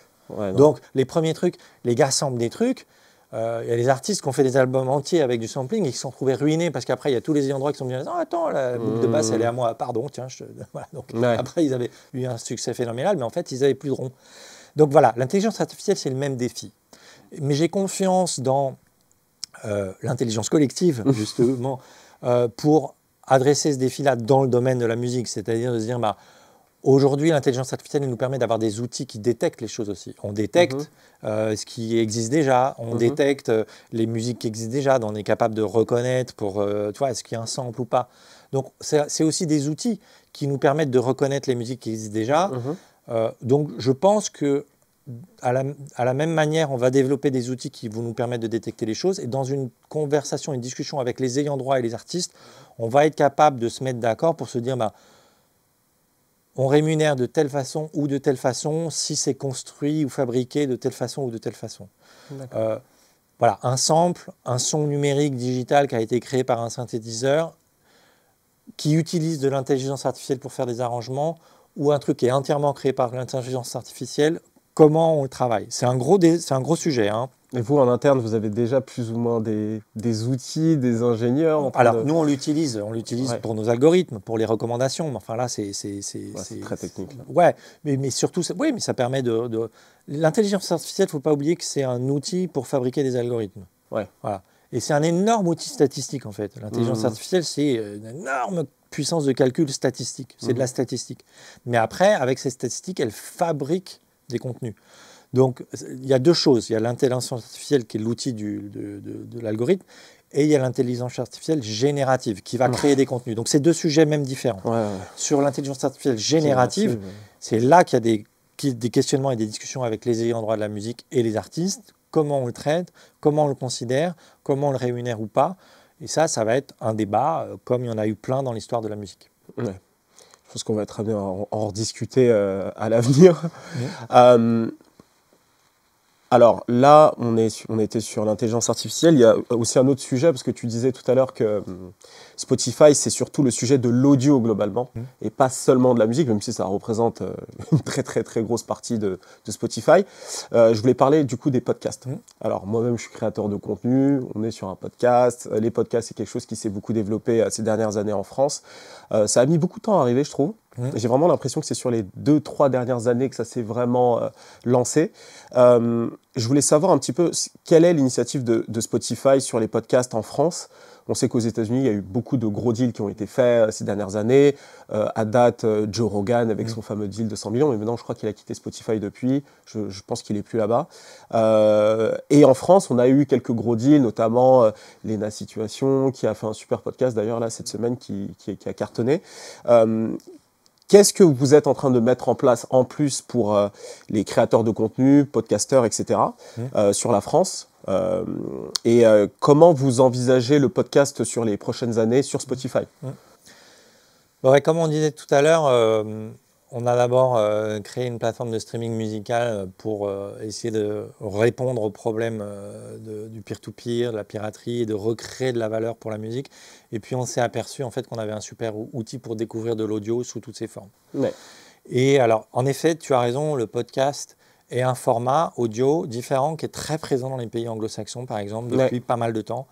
Donc, les premiers trucs, les gars samplent des trucs. Il y a des artistes qui ont fait des albums entiers avec du sampling et qui se sont trouvés ruinés parce qu'après, il y a tous les ayants droit qui sont venus dire « attends, la boucle de basse, elle est à moi. Pardon, tiens. » Voilà. Donc, après, ils avaient eu un succès phénoménal, mais en fait, ils n'avaient plus de rond. Donc voilà, l'intelligence artificielle, c'est le même défi. Mais j'ai confiance dans l'intelligence collective, justement, pour adresser ce défi-là dans le domaine de la musique. C'est-à-dire de se dire aujourd'hui, l'intelligence artificielle nous permet d'avoir des outils qui détectent les choses aussi. On détecte ce qui existe déjà, on détecte les musiques qui existent déjà, donc on est capable de reconnaître pour, tu vois, est-ce qu'il y a un sample ou pas. Donc, c'est aussi des outils qui nous permettent de reconnaître les musiques qui existent déjà. Donc, je pense que à la même manière, on va développer des outils qui vont nous permettre de détecter les choses. Et dans une conversation, une discussion avec les ayants droit et les artistes, on va être capable de se mettre d'accord pour se dire on rémunère de telle façon ou de telle façon si c'est construit ou fabriqué de telle façon ou de telle façon. Voilà, un sample, un son numérique digital qui a été créé par un synthétiseur qui utilise de l'intelligence artificielle pour faire des arrangements ou un truc qui est entièrement créé par l'intelligence artificielle, comment on le travaille? C'est un gros sujet. Hein. Et vous, en interne, vous avez déjà plus ou moins des outils, des ingénieurs Alors, nous, on l'utilise pour nos algorithmes, pour les recommandations. Mais enfin, là, c'est très technique. Ouais, mais surtout, oui, mais ça permet de... L'intelligence artificielle, il ne faut pas oublier que c'est un outil pour fabriquer des algorithmes. Ouais. Voilà. Et c'est un énorme outil statistique, en fait. L'intelligence artificielle, c'est une énorme puissance de calcul statistique. C'est de la statistique. Mais après, avec ces statistiques, elle fabrique des contenus. Donc, il y a deux choses. Il y a l'intelligence artificielle qui est l'outil de l'algorithme et il y a l'intelligence artificielle générative qui va créer des contenus. Donc, c'est deux sujets même différents. Sur l'intelligence artificielle générative, c'est là qu'il y a des questionnements et des discussions avec les ayants droit de la musique et les artistes. Comment on le traite, comment on le considère, comment on le rémunère ou pas. Et ça va être un débat comme il y en a eu plein dans l'histoire de la musique. Ouais. Je pense qu'on va très bien en rediscuter à l'avenir. Alors là, on était sur l'intelligence artificielle. Il y a aussi un autre sujet, parce que tu disais tout à l'heure que Spotify, c'est surtout le sujet de l'audio globalement, et pas seulement de la musique, même si ça représente une très très très grosse partie de Spotify. Je voulais parler du coup des podcasts. Alors moi-même, je suis créateur de contenu, on est sur un podcast. Les podcasts, c'est quelque chose qui s'est beaucoup développé ces dernières années en France. Ça a mis beaucoup de temps à arriver, je trouve. J'ai vraiment l'impression que c'est sur les 2-3 dernières années que ça s'est vraiment lancé. Je voulais savoir un petit peu quelle est l'initiative de Spotify sur les podcasts en France. On sait qu'aux États-Unis, il y a eu beaucoup de gros deals qui ont été faits ces dernières années. À date, Joe Rogan avec son fameux deal de 100 millions, mais maintenant je crois qu'il a quitté Spotify depuis. Je pense qu'il n'est plus là-bas. Et en France, on a eu quelques gros deals, notamment Lena Situation, qui a fait un super podcast d'ailleurs là cette semaine qui a cartonné. Qu'est-ce que vous êtes en train de mettre en place en plus pour les créateurs de contenu, podcasteurs, etc. Sur la France et comment vous envisagez le podcast sur les prochaines années sur Spotify? Comme on disait tout à l'heure, on a d'abord créé une plateforme de streaming musical pour essayer de répondre aux problèmes du peer-to-peer, de la piraterie et de recréer de la valeur pour la musique. Et puis on s'est aperçu en fait qu'on avait un super outil pour découvrir de l'audio sous toutes ses formes. Et alors, en effet, tu as raison, le podcast est un format audio différent qui est très présent dans les pays anglo-saxons, par exemple, depuis pas mal de temps.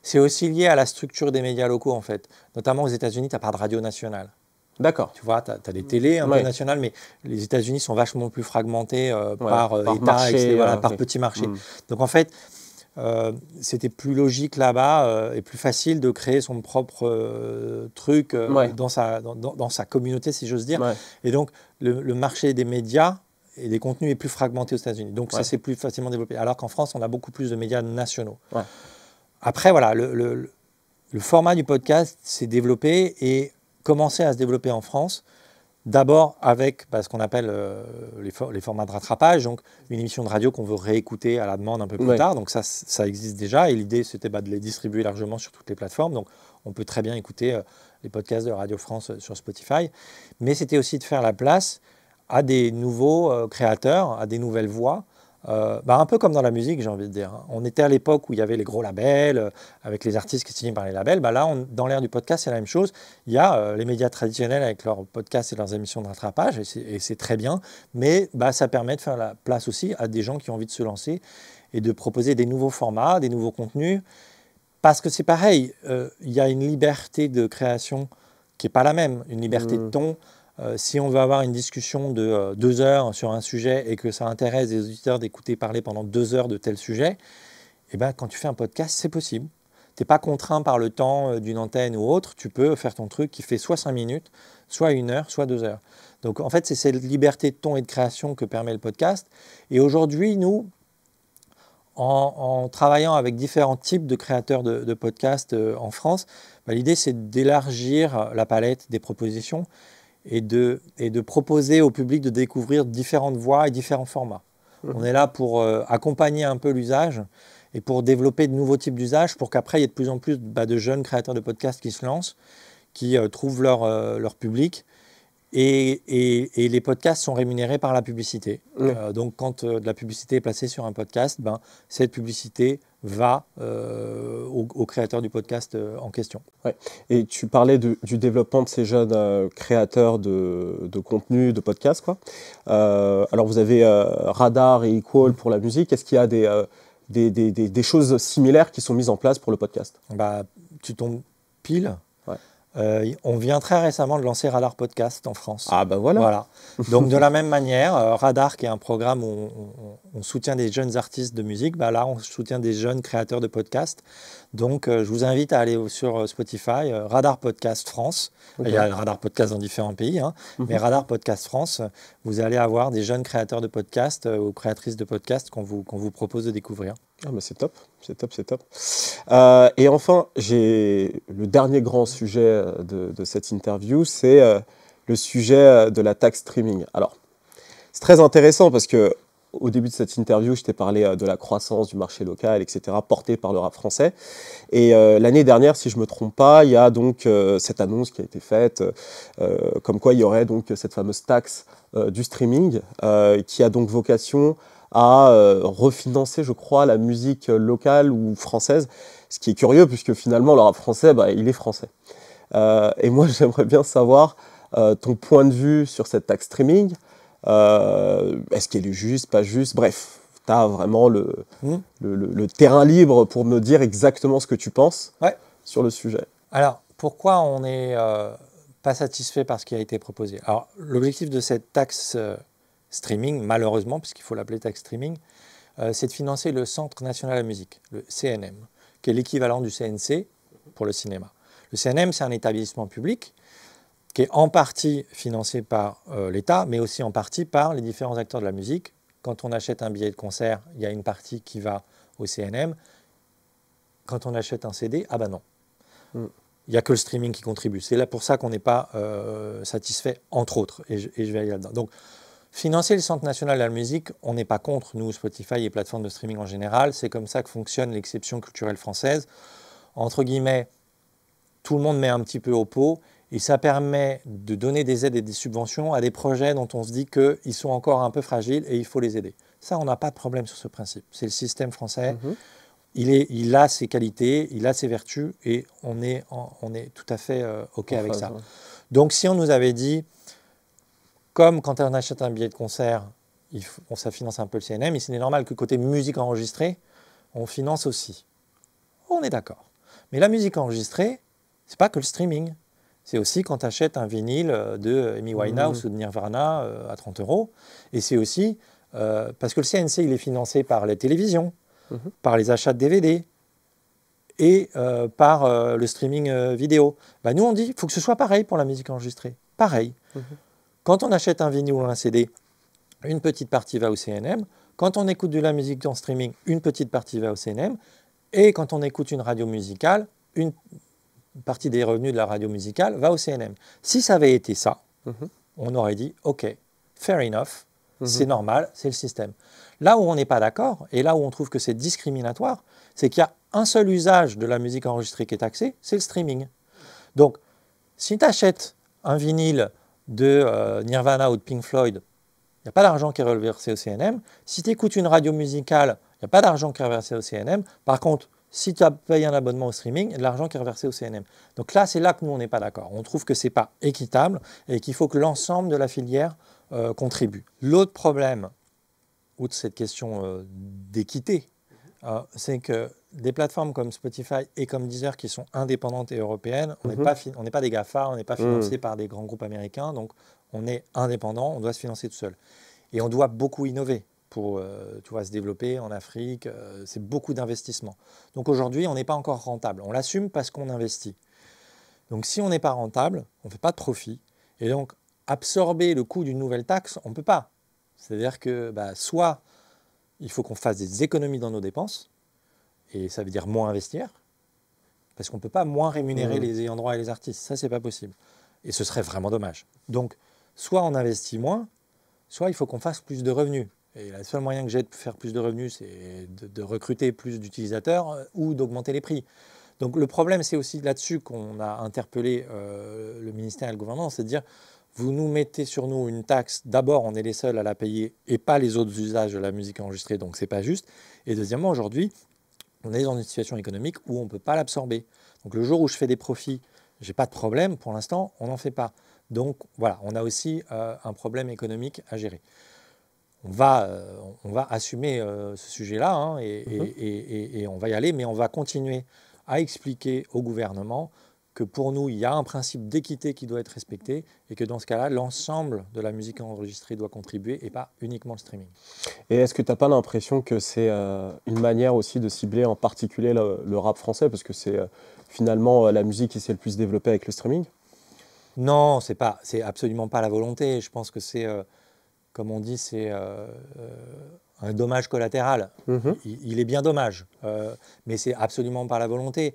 C'est aussi lié à la structure des médias locaux, en fait. Notamment aux États-Unis, tu n'as pas de radio nationale. D'accord. Tu vois, tu as des télés un peu nationales, mais les États-Unis sont vachement plus fragmentés par État, marché, par petits marchés. Donc, en fait, c'était plus logique là-bas et plus facile de créer son propre truc dans sa communauté, si j'ose dire. Et donc, le marché des médias et des contenus est plus fragmenté aux États-Unis. Donc, ça s'est plus facilement développé. Alors qu'en France, on a beaucoup plus de médias nationaux. Après, voilà, le format du podcast s'est développé et commençait à se développer en France. D'abord avec ce qu'on appelle les formats de rattrapage, donc une émission de radio qu'on veut réécouter à la demande un peu plus tard. Donc ça existe déjà et l'idée c'était de les distribuer largement sur toutes les plateformes. Donc on peut très bien écouter les podcasts de Radio France sur Spotify. Mais c'était aussi de faire la place à des nouveaux créateurs, à des nouvelles voix. Un peu comme dans la musique, j'ai envie de dire. On était à l'époque où il y avait les gros labels, avec les artistes qui signent par les labels. Là, dans l'ère du podcast, c'est la même chose. Il y a les médias traditionnels avec leurs podcasts et leurs émissions de rattrapage, et c'est très bien. Mais ça permet de faire la place aussi à des gens qui ont envie de se lancer et de proposer des nouveaux formats, des nouveaux contenus. Parce que c'est pareil, il y a une liberté de création qui n'est pas la même, une liberté de ton. Si on veut avoir une discussion de 2 heures sur un sujet et que ça intéresse les auditeurs d'écouter parler pendant 2 heures de tel sujet, quand tu fais un podcast, c'est possible. Tu n'es pas contraint par le temps d'une antenne ou autre. Tu peux faire ton truc qui fait soit 5 minutes, soit 1 heure, soit 2 heures. Donc en fait, c'est cette liberté de ton et de création que permet le podcast. Et aujourd'hui, nous, en travaillant avec différents types de créateurs de podcasts en France, l'idée c'est d'élargir la palette des propositions et de proposer au public de découvrir différentes voies et différents formats. On est là pour accompagner un peu l'usage et pour développer de nouveaux types d'usages pour qu'après, il y ait de plus en plus de jeunes créateurs de podcasts qui se lancent, qui trouvent leur public Et les podcasts sont rémunérés par la publicité. Ouais. Donc, quand de la publicité est placée sur un podcast, ben, cette publicité va au créateur du podcast en question. Ouais. Et tu parlais du développement de ces jeunes créateurs de contenu, de podcasts, quoi. Alors, vous avez Radar et Equal pour la musique. Est-ce qu'il y a des choses similaires qui sont mises en place pour le podcast? Bah, tu tombes pile. Ouais. On vient très récemment de lancer Radar Podcast en France. Ah ben voilà. Voilà. Donc de la même manière, Radar, qui est un programme où on soutient des jeunes artistes de musique, bah là on soutient des jeunes créateurs de podcasts. Donc je vous invite à aller sur Spotify, Radar Podcast France. Okay. Il y a Radar Podcast dans différents pays, hein, mais Radar Podcast France, vous allez avoir des jeunes créateurs de podcasts ou créatrices de podcasts qu'on vous propose de découvrir. Ah bah c'est top, c'est top, c'est top. Et enfin, j'ai le dernier grand sujet de cette interview, c'est le sujet de la taxe streaming. Alors, c'est très intéressant parce que au début de cette interview, je t'ai parlé de la croissance du marché local, etc., portée par le rap français. Et l'année dernière, si je ne me trompe pas, il y a donc cette annonce qui a été faite, comme quoi il y aurait donc cette fameuse taxe du streaming, qui a donc vocation à refinancer, je crois, la musique locale ou française, ce qui est curieux puisque finalement le rap français, bah, il est français. Et moi, j'aimerais bien savoir ton point de vue sur cette taxe streaming. Est-ce qu'elle est juste, pas juste? Bref, tu as vraiment le terrain libre pour me dire exactement ce que tu penses sur le sujet. Alors, pourquoi on n'est pas satisfait par ce qui a été proposé? Alors, l'objectif de cette taxe streaming, malheureusement, puisqu'il faut l'appeler taxe streaming, c'est de financer le Centre national de la musique, le CNM, qui est l'équivalent du CNC pour le cinéma. Le CNM, c'est un établissement public qui est en partie financé par l'État, mais aussi en partie par les différents acteurs de la musique. Quand on achète un billet de concert, il y a une partie qui va au CNM. Quand on achète un CD, ah ben non. Il n'y a que le streaming qui contribue. C'est là pour ça qu'on n'est pas satisfait, entre autres, et je vais aller là-dedans. Donc, financer le Centre national de la musique, on n'est pas contre, nous, Spotify et plateformes de streaming en général. C'est comme ça que fonctionne l'exception culturelle française. Entre guillemets, tout le monde met un petit peu au pot et ça permet de donner des aides et des subventions à des projets dont on se dit qu'ils sont encore un peu fragiles et il faut les aider. Ça, on n'a pas de problème sur ce principe. C'est le système français. Il a ses qualités, il a ses vertus et on est tout à fait OK avec ça. Donc, si on nous avait dit, comme quand on achète un billet de concert, ça finance un peu le CNM, et c'est normal que côté musique enregistrée, on finance aussi. On est d'accord. Mais la musique enregistrée, c'est pas que le streaming. C'est aussi quand tu achètes un vinyle de Amy Winehouse ou de Nirvana à 30 €. Et c'est aussi parce que le CNC, il est financé par les télévisions, par les achats de DVD et par le streaming vidéo. Bah, nous, on dit qu'il faut que ce soit pareil pour la musique enregistrée. Pareil. Quand on achète un vinyle ou un CD, une petite partie va au CNM. Quand on écoute de la musique en streaming, une petite partie va au CNM. Et quand on écoute une radio musicale, une partie des revenus de la radio musicale va au CNM. Si ça avait été ça, on aurait dit « OK, fair enough, c'est normal, c'est le système ». Là où on n'est pas d'accord, et là où on trouve que c'est discriminatoire, c'est qu'il y a un seul usage de la musique enregistrée qui est taxé, c'est le streaming. Donc, si tu achètes un vinyle de Nirvana ou de Pink Floyd, il n'y a pas d'argent qui est reversé au CNM. Si tu écoutes une radio musicale, il n'y a pas d'argent qui est reversé au CNM. Par contre, si tu as payé un abonnement au streaming, il y a de l'argent qui est reversé au CNM. Donc là, c'est là que nous, on n'est pas d'accord. On trouve que ce n'est pas équitable et qu'il faut que l'ensemble de la filière contribue. L'autre problème, outre cette question d'équité, c'est que des plateformes comme Spotify et comme Deezer qui sont indépendantes et européennes, on n'est pas des GAFA, on n'est pas financé par des grands groupes américains, donc on est indépendant, on doit se financer tout seul. Et on doit beaucoup innover pour se développer en Afrique, c'est beaucoup d'investissement. Donc aujourd'hui, on n'est pas encore rentable. On l'assume parce qu'on investit. Donc si on n'est pas rentable, on ne fait pas de profit. Et donc absorber le coût d'une nouvelle taxe, on ne peut pas. C'est-à-dire que soit il faut qu'on fasse des économies dans nos dépenses, et ça veut dire moins investir, parce qu'on ne peut pas moins rémunérer les ayants droit et les artistes. Ça, ce n'est pas possible. Et ce serait vraiment dommage. Donc, soit on investit moins, soit il faut qu'on fasse plus de revenus. Et le seul moyen que j'ai de faire plus de revenus, c'est de recruter plus d'utilisateurs ou d'augmenter les prix. Donc le problème, c'est aussi là-dessus qu'on a interpellé le ministère et le gouvernement, c'est de dire, vous nous mettez sur nous une taxe, d'abord on est les seuls à la payer et pas les autres usages de la musique enregistrée, donc c'est pas juste. Et deuxièmement, aujourd'hui, on est dans une situation économique où on ne peut pas l'absorber. Donc le jour où je fais des profits, j'ai pas de problème, pour l'instant, on n'en fait pas. Donc voilà, on a aussi un problème économique à gérer. On va assumer ce sujet-là hein, et on va y aller, mais on va continuer à expliquer au gouvernement que pour nous, il y a un principe d'équité qui doit être respecté et que dans ce cas-là, l'ensemble de la musique enregistrée doit contribuer et pas uniquement le streaming. Et est-ce que tu n'as pas l'impression que c'est une manière aussi de cibler en particulier le rap français, parce que c'est finalement la musique qui s'est le plus développée avec le streaming? Non, c'est absolument pas la volonté. Je pense que c'est, comme on dit, c'est un dommage collatéral. Il est bien dommage, mais c'est absolument pas la volonté.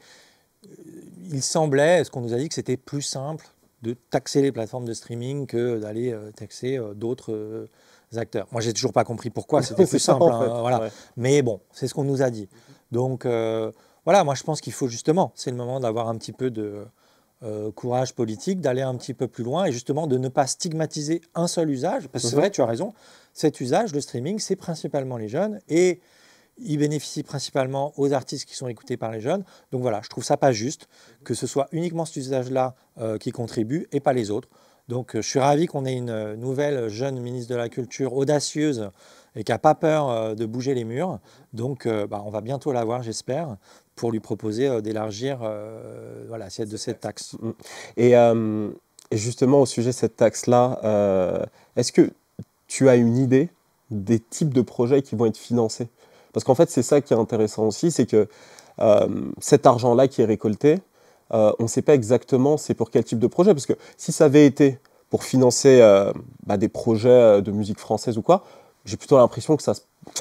Il semblait, ce qu'on nous a dit, que c'était plus simple de taxer les plateformes de streaming que d'aller taxer d'autres acteurs. Moi, j'ai toujours pas compris pourquoi c'était plus simple. En fait, voilà. ouais. Mais bon, c'est ce qu'on nous a dit. Donc voilà, moi je pense qu'il faut justement, c'est le moment d'avoir un petit peu de courage politique, d'aller un petit peu plus loin et justement de ne pas stigmatiser un seul usage. Parce que c'est vrai, tu as raison, cet usage, le streaming, c'est principalement les jeunes et il bénéficie principalement aux artistes qui sont écoutés par les jeunes. Donc voilà, je trouve ça pas juste que ce soit uniquement cet usage-là qui contribue et pas les autres. Donc je suis ravi qu'on ait une nouvelle jeune ministre de la Culture audacieuse et qui n'a pas peur de bouger les murs. Donc on va bientôt la voir, j'espère, pour lui proposer d'élargir l'assiette de cette taxe. Et justement, au sujet de cette taxe-là, est-ce que tu as une idée des types de projets qui vont être financés? Parce qu'en fait, c'est ça qui est intéressant aussi, c'est que cet argent-là qui est récolté, on ne sait pas exactement c'est pour quel type de projet. Parce que si ça avait été pour financer des projets de musique française ou quoi, j'ai plutôt l'impression que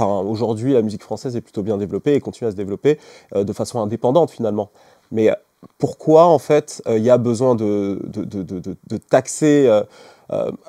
aujourd'hui, la musique française est plutôt bien développée et continue à se développer de façon indépendante finalement. Mais pourquoi, en fait, il y a besoin de taxer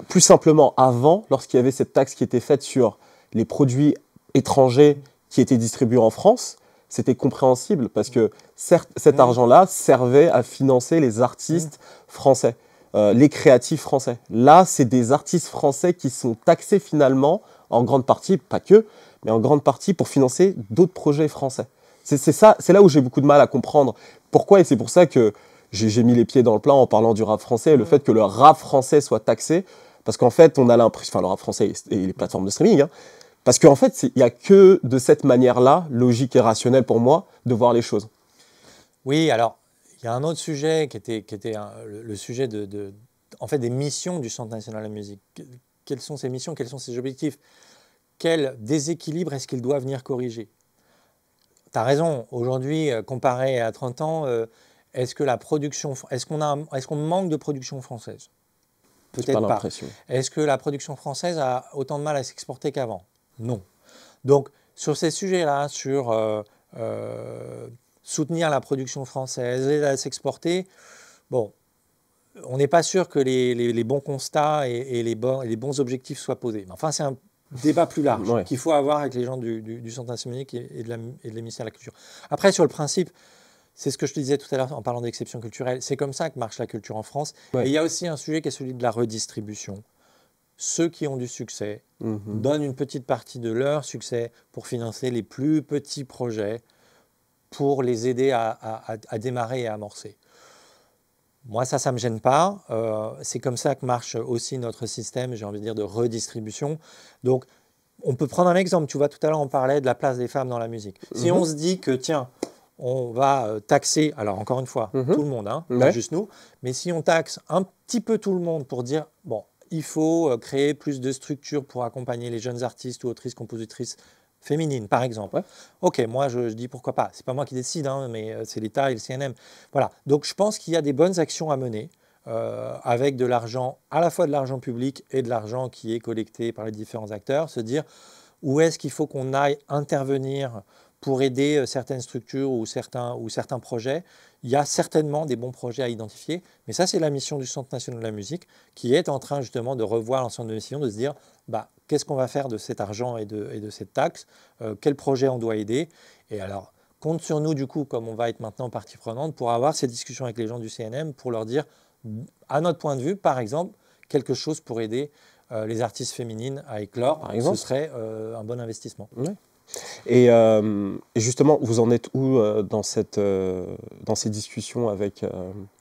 plus simplement avant, lorsqu'il y avait cette taxe qui était faite sur les produits étrangers qui étaient distribués en France, c'était compréhensible parce que certes, cet argent-là servait à financer les artistes français, les créatifs français. Là, c'est des artistes français qui sont taxés finalement, en grande partie, pas que, mais en grande partie pour financer d'autres projets français. C'est là où j'ai beaucoup de mal à comprendre pourquoi, et c'est pour ça que j'ai mis les pieds dans le plat en parlant du rap français, et le fait que le rap français soit taxé, parce qu'en fait, on a l'impression, enfin le rap français et les plateformes de streaming, hein, parce qu'en fait, il n'y a que de cette manière-là, logique et rationnelle pour moi, de voir les choses. Oui, alors, il y a un autre sujet qui était le sujet en fait, des missions du Centre national de la musique. Quelles sont ces missions? Quels sont ses objectifs? Quel déséquilibre est-ce qu'il doit venir corriger? Tu as raison, aujourd'hui, comparé à 30 ans, est-ce qu'on manque de production française? Peut-être pas. Est-ce que la production française a autant de mal à s'exporter qu'avant? Non. Donc, sur ces sujets-là, sur soutenir la production française, aider à s'exporter, bon, on n'est pas sûr que les bons constats et les bons objectifs soient posés. Mais enfin, c'est un débat plus large qu'il faut avoir avec les gens du Centre national et de l'hémisphère de la culture. Après, sur le principe, c'est ce que je te disais tout à l'heure en parlant d'exception culturelle, c'est comme ça que marche la culture en France. Et il y a aussi un sujet qui est celui de la redistribution. Ceux qui ont du succès donnent une petite partie de leur succès pour financer les plus petits projets, pour les aider à démarrer et à amorcer. Moi, ça ne me gêne pas. C'est comme ça que marche aussi notre système, j'ai envie de dire, de redistribution. Donc, on peut prendre un exemple. Tu vois, tout à l'heure, on parlait de la place des femmes dans la musique. Si on se dit que, tiens, on va taxer, alors encore une fois, tout le monde, hein, pas juste nous, mais si on taxe un petit peu tout le monde pour dire, bon, il faut créer plus de structures pour accompagner les jeunes artistes ou autrices, compositrices féminines, par exemple. Ok, moi je dis pourquoi pas. C'est pas moi qui décide, hein, mais c'est l'État et le CNM. Voilà. Donc je pense qu'il y a des bonnes actions à mener avec de l'argent, à la fois de l'argent public et de l'argent qui est collecté par les différents acteurs. Se dire où est-ce qu'il faut qu'on aille intervenir pour aider certaines structures ou certains projets. Il y a certainement des bons projets à identifier, mais ça, c'est la mission du Centre national de la musique qui est en train justement de revoir l'ensemble de missions, de se dire qu'est-ce qu'on va faire de cet argent et de cette taxe, quel projet on doit aider. Et alors, compte sur nous, du coup, comme on va être maintenant partie prenante, pour avoir ces discussions avec les gens du CNM, pour leur dire, à notre point de vue, par exemple, quelque chose pour aider les artistes féminines à éclore, Par exemple. ce serait un bon investissement. Ouais. Et justement, vous en êtes où dans ces discussions avec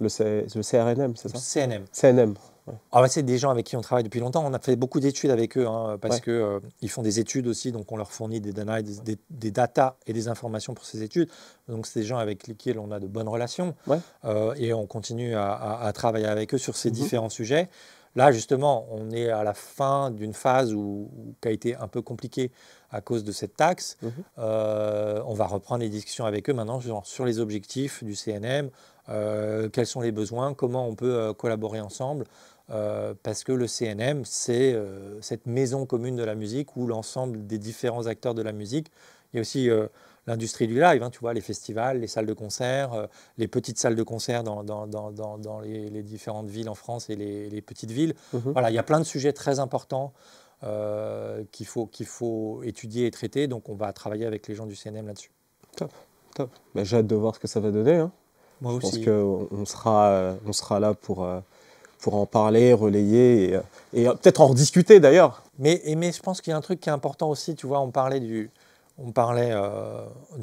le CRNM, c'est ça? CNM. CNM. Ouais. Ah bah, c'est des gens avec qui on travaille depuis longtemps. On a fait beaucoup d'études avec eux parce Ouais. que ils font des études aussi, donc on leur fournit des data et des informations pour ces études. Donc c'est des gens avec lesquels on a de bonnes relations Ouais. et on continue à travailler avec eux sur ces Mhm. différents sujets. Là, justement, on est à la fin d'une phase qui a été un peu compliquée à cause de cette taxe. Mhm. On va reprendre les discussions avec eux maintenant sur les objectifs du CNM, quels sont les besoins, comment on peut collaborer ensemble. Parce que le CNM, c'est cette maison commune de la musique où l'ensemble des différents acteurs de la musique, il y a aussi l'industrie du live, hein, tu vois, les festivals, les salles de concert, les petites salles de concert dans les différentes villes en France et les petites villes. Mhm. Voilà, il y a plein de sujets très importants qu'il faut étudier et traiter, donc on va travailler avec les gens du CNM là-dessus. Top, top. Bah, j'ai hâte de voir ce que ça va donner, hein. Moi Je aussi. pense qu'on sera là pour en parler, relayer et peut-être en rediscuter d'ailleurs. Mais je pense qu'il y a un truc qui est important aussi, tu vois, on parlait du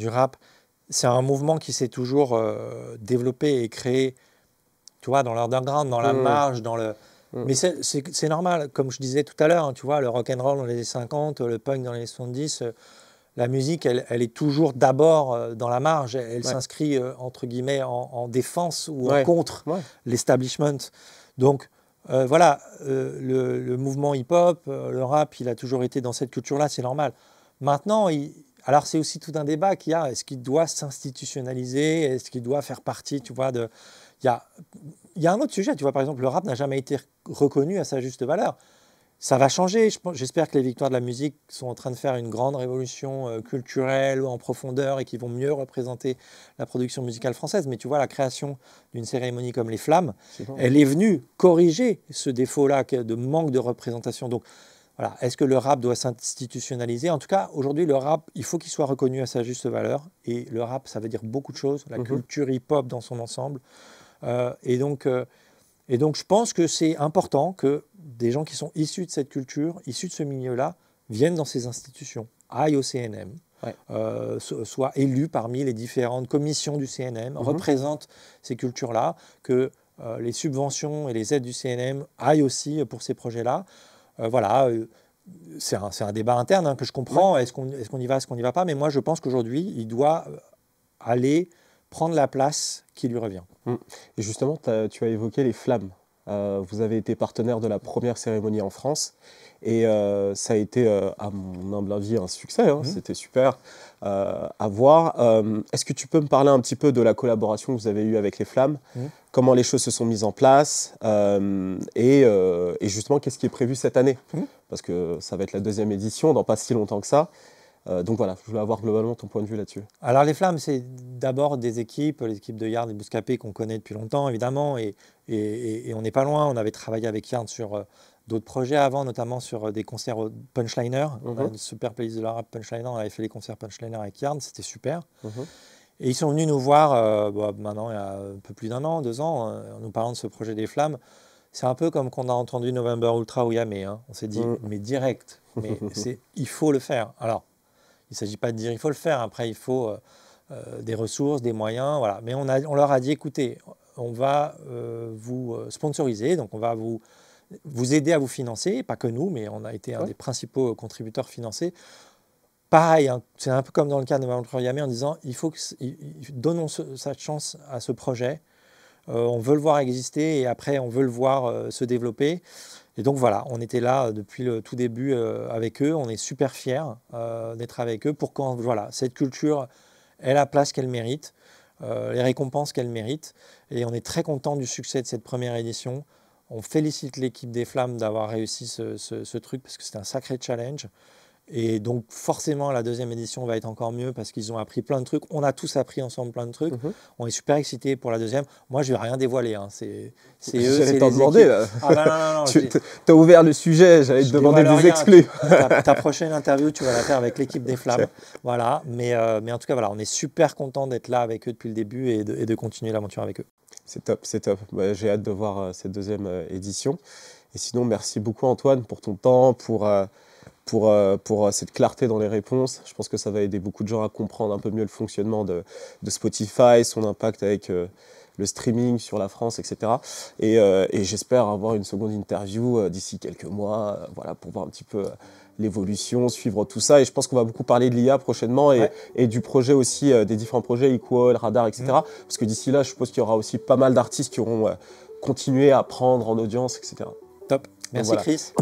rap. C'est un mouvement qui s'est toujours développé et créé, tu vois, dans l'underground, dans la marge, dans le... Mais c'est normal, comme je disais tout à l'heure, hein, tu vois, le rock'n'roll dans les années 50, le punk dans les années 70, la musique, elle est toujours d'abord dans la marge. Elle s'inscrit, entre guillemets, en défense ou en contre l'establishment. Donc, voilà, le mouvement hip-hop, le rap, il a toujours été dans cette culture-là, c'est normal. Maintenant, alors c'est aussi tout un débat qu'il y a. Est-ce qu'il doit s'institutionnaliser? Est-ce qu'il doit faire partie, tu vois, Il y a un autre sujet, tu vois, par exemple, le rap n'a jamais été reconnu à sa juste valeur. Ça va changer. J'espère que les Victoires de la musique sont en train de faire une grande révolution culturelle en profondeur et qui vont mieux représenter la production musicale française. Mais tu vois, la création d'une cérémonie comme les Flammes, elle est venue corriger ce défaut-là de manque de représentation. Donc, voilà. Est-ce que le rap doit s'institutionnaliser? En tout cas, aujourd'hui, le rap, il faut qu'il soit reconnu à sa juste valeur. Et le rap, ça veut dire beaucoup de choses. La culture hip-hop dans son ensemble. Et donc, je pense que c'est important que des gens qui sont issus de cette culture, issus de ce milieu-là, viennent dans ces institutions, aillent au CNM, soient élus parmi les différentes commissions du CNM, représentent ces cultures-là, que les subventions et les aides du CNM aillent aussi pour ces projets-là. Voilà, c'est un débat interne hein, que je comprends. Est-ce qu'on y va, est-ce qu'on n'y va pas? Mais moi, je pense qu'aujourd'hui, il doit aller prendre la place qui lui revient. Et justement, tu as évoqué les Flammes. Vous avez été partenaire de la première cérémonie en France et ça a été, à mon humble avis, un succès. Hein. C'était super à voir. Est-ce que tu peux me parler un petit peu de la collaboration que vous avez eue avec les Flammes? Comment les choses se sont mises en place et justement, qu'est-ce qui est prévu cette année? Parce que ça va être la deuxième édition dans pas si longtemps que ça. Donc voilà, je voulais avoir globalement ton point de vue là-dessus. Alors les Flammes, c'est d'abord des équipes, les équipes de Yard et Bouscapé qu'on connaît depuis longtemps évidemment, et on n'est pas loin. On avait travaillé avec Yard sur d'autres projets avant, notamment sur des concerts au Punchliner. On a une super playlist de la rap Punchliner, on avait fait les concerts Punchliner avec Yard, c'était super. Et ils sont venus nous voir maintenant il y a un peu plus d'un an, 2 ans, en nous parlant de ce projet des Flammes. C'est un peu comme quand on a entendu November Ultra ou Yamé, hein. On s'est dit, mais direct, mais il faut le faire. Alors, il ne s'agit pas de dire il faut le faire, après il faut des ressources, des moyens, voilà. Mais on leur a dit, écoutez, on va vous sponsoriser, donc on va vous aider à vous financer, pas que nous, mais on a été un des principaux contributeurs financiers. Pareil, hein, c'est un peu comme dans le cas de November Yamé en disant, donnons sa chance à ce projet, on veut le voir exister et après on veut le voir se développer. Et donc voilà, on était là depuis le tout début avec eux, on est super fiers d'être avec eux pour que voilà, cette culture ait la place qu'elle mérite, les récompenses qu'elle mérite. Et on est très content du succès de cette première édition. On félicite l'équipe des Flammes d'avoir réussi ce truc parce que c'était un sacré challenge. Et donc forcément la deuxième édition va être encore mieux parce qu'ils ont appris plein de trucs. On a tous appris ensemble plein de trucs. On est super excités pour la deuxième. Moi je ne vais rien dévoiler. Hein. C'est eux. J'allais t'en demander là. Ah bah non. Tu as ouvert le sujet, j'allais te demander des exclus. Ta prochaine interview, tu vas la faire avec l'équipe des Flammes. Voilà. Mais en tout cas, voilà, on est super content d'être là avec eux depuis le début et de continuer l'aventure avec eux. C'est top, c'est top. Bah, j'ai hâte de voir cette deuxième édition. Et sinon, merci beaucoup Antoine pour ton temps, pour cette clarté dans les réponses. Je pense que ça va aider beaucoup de gens à comprendre un peu mieux le fonctionnement de Spotify, son impact avec le streaming sur la France, etc. Et j'espère avoir une seconde interview d'ici quelques mois, voilà, pour voir un petit peu l'évolution, suivre tout ça. Et je pense qu'on va beaucoup parler de l'IA prochainement et du projet aussi, des différents projets, Equal, Radar, etc. Parce que d'ici là, je suppose qu'il y aura aussi pas mal d'artistes qui auront continué à prendre en audience, etc. Top. Merci voilà. Chris.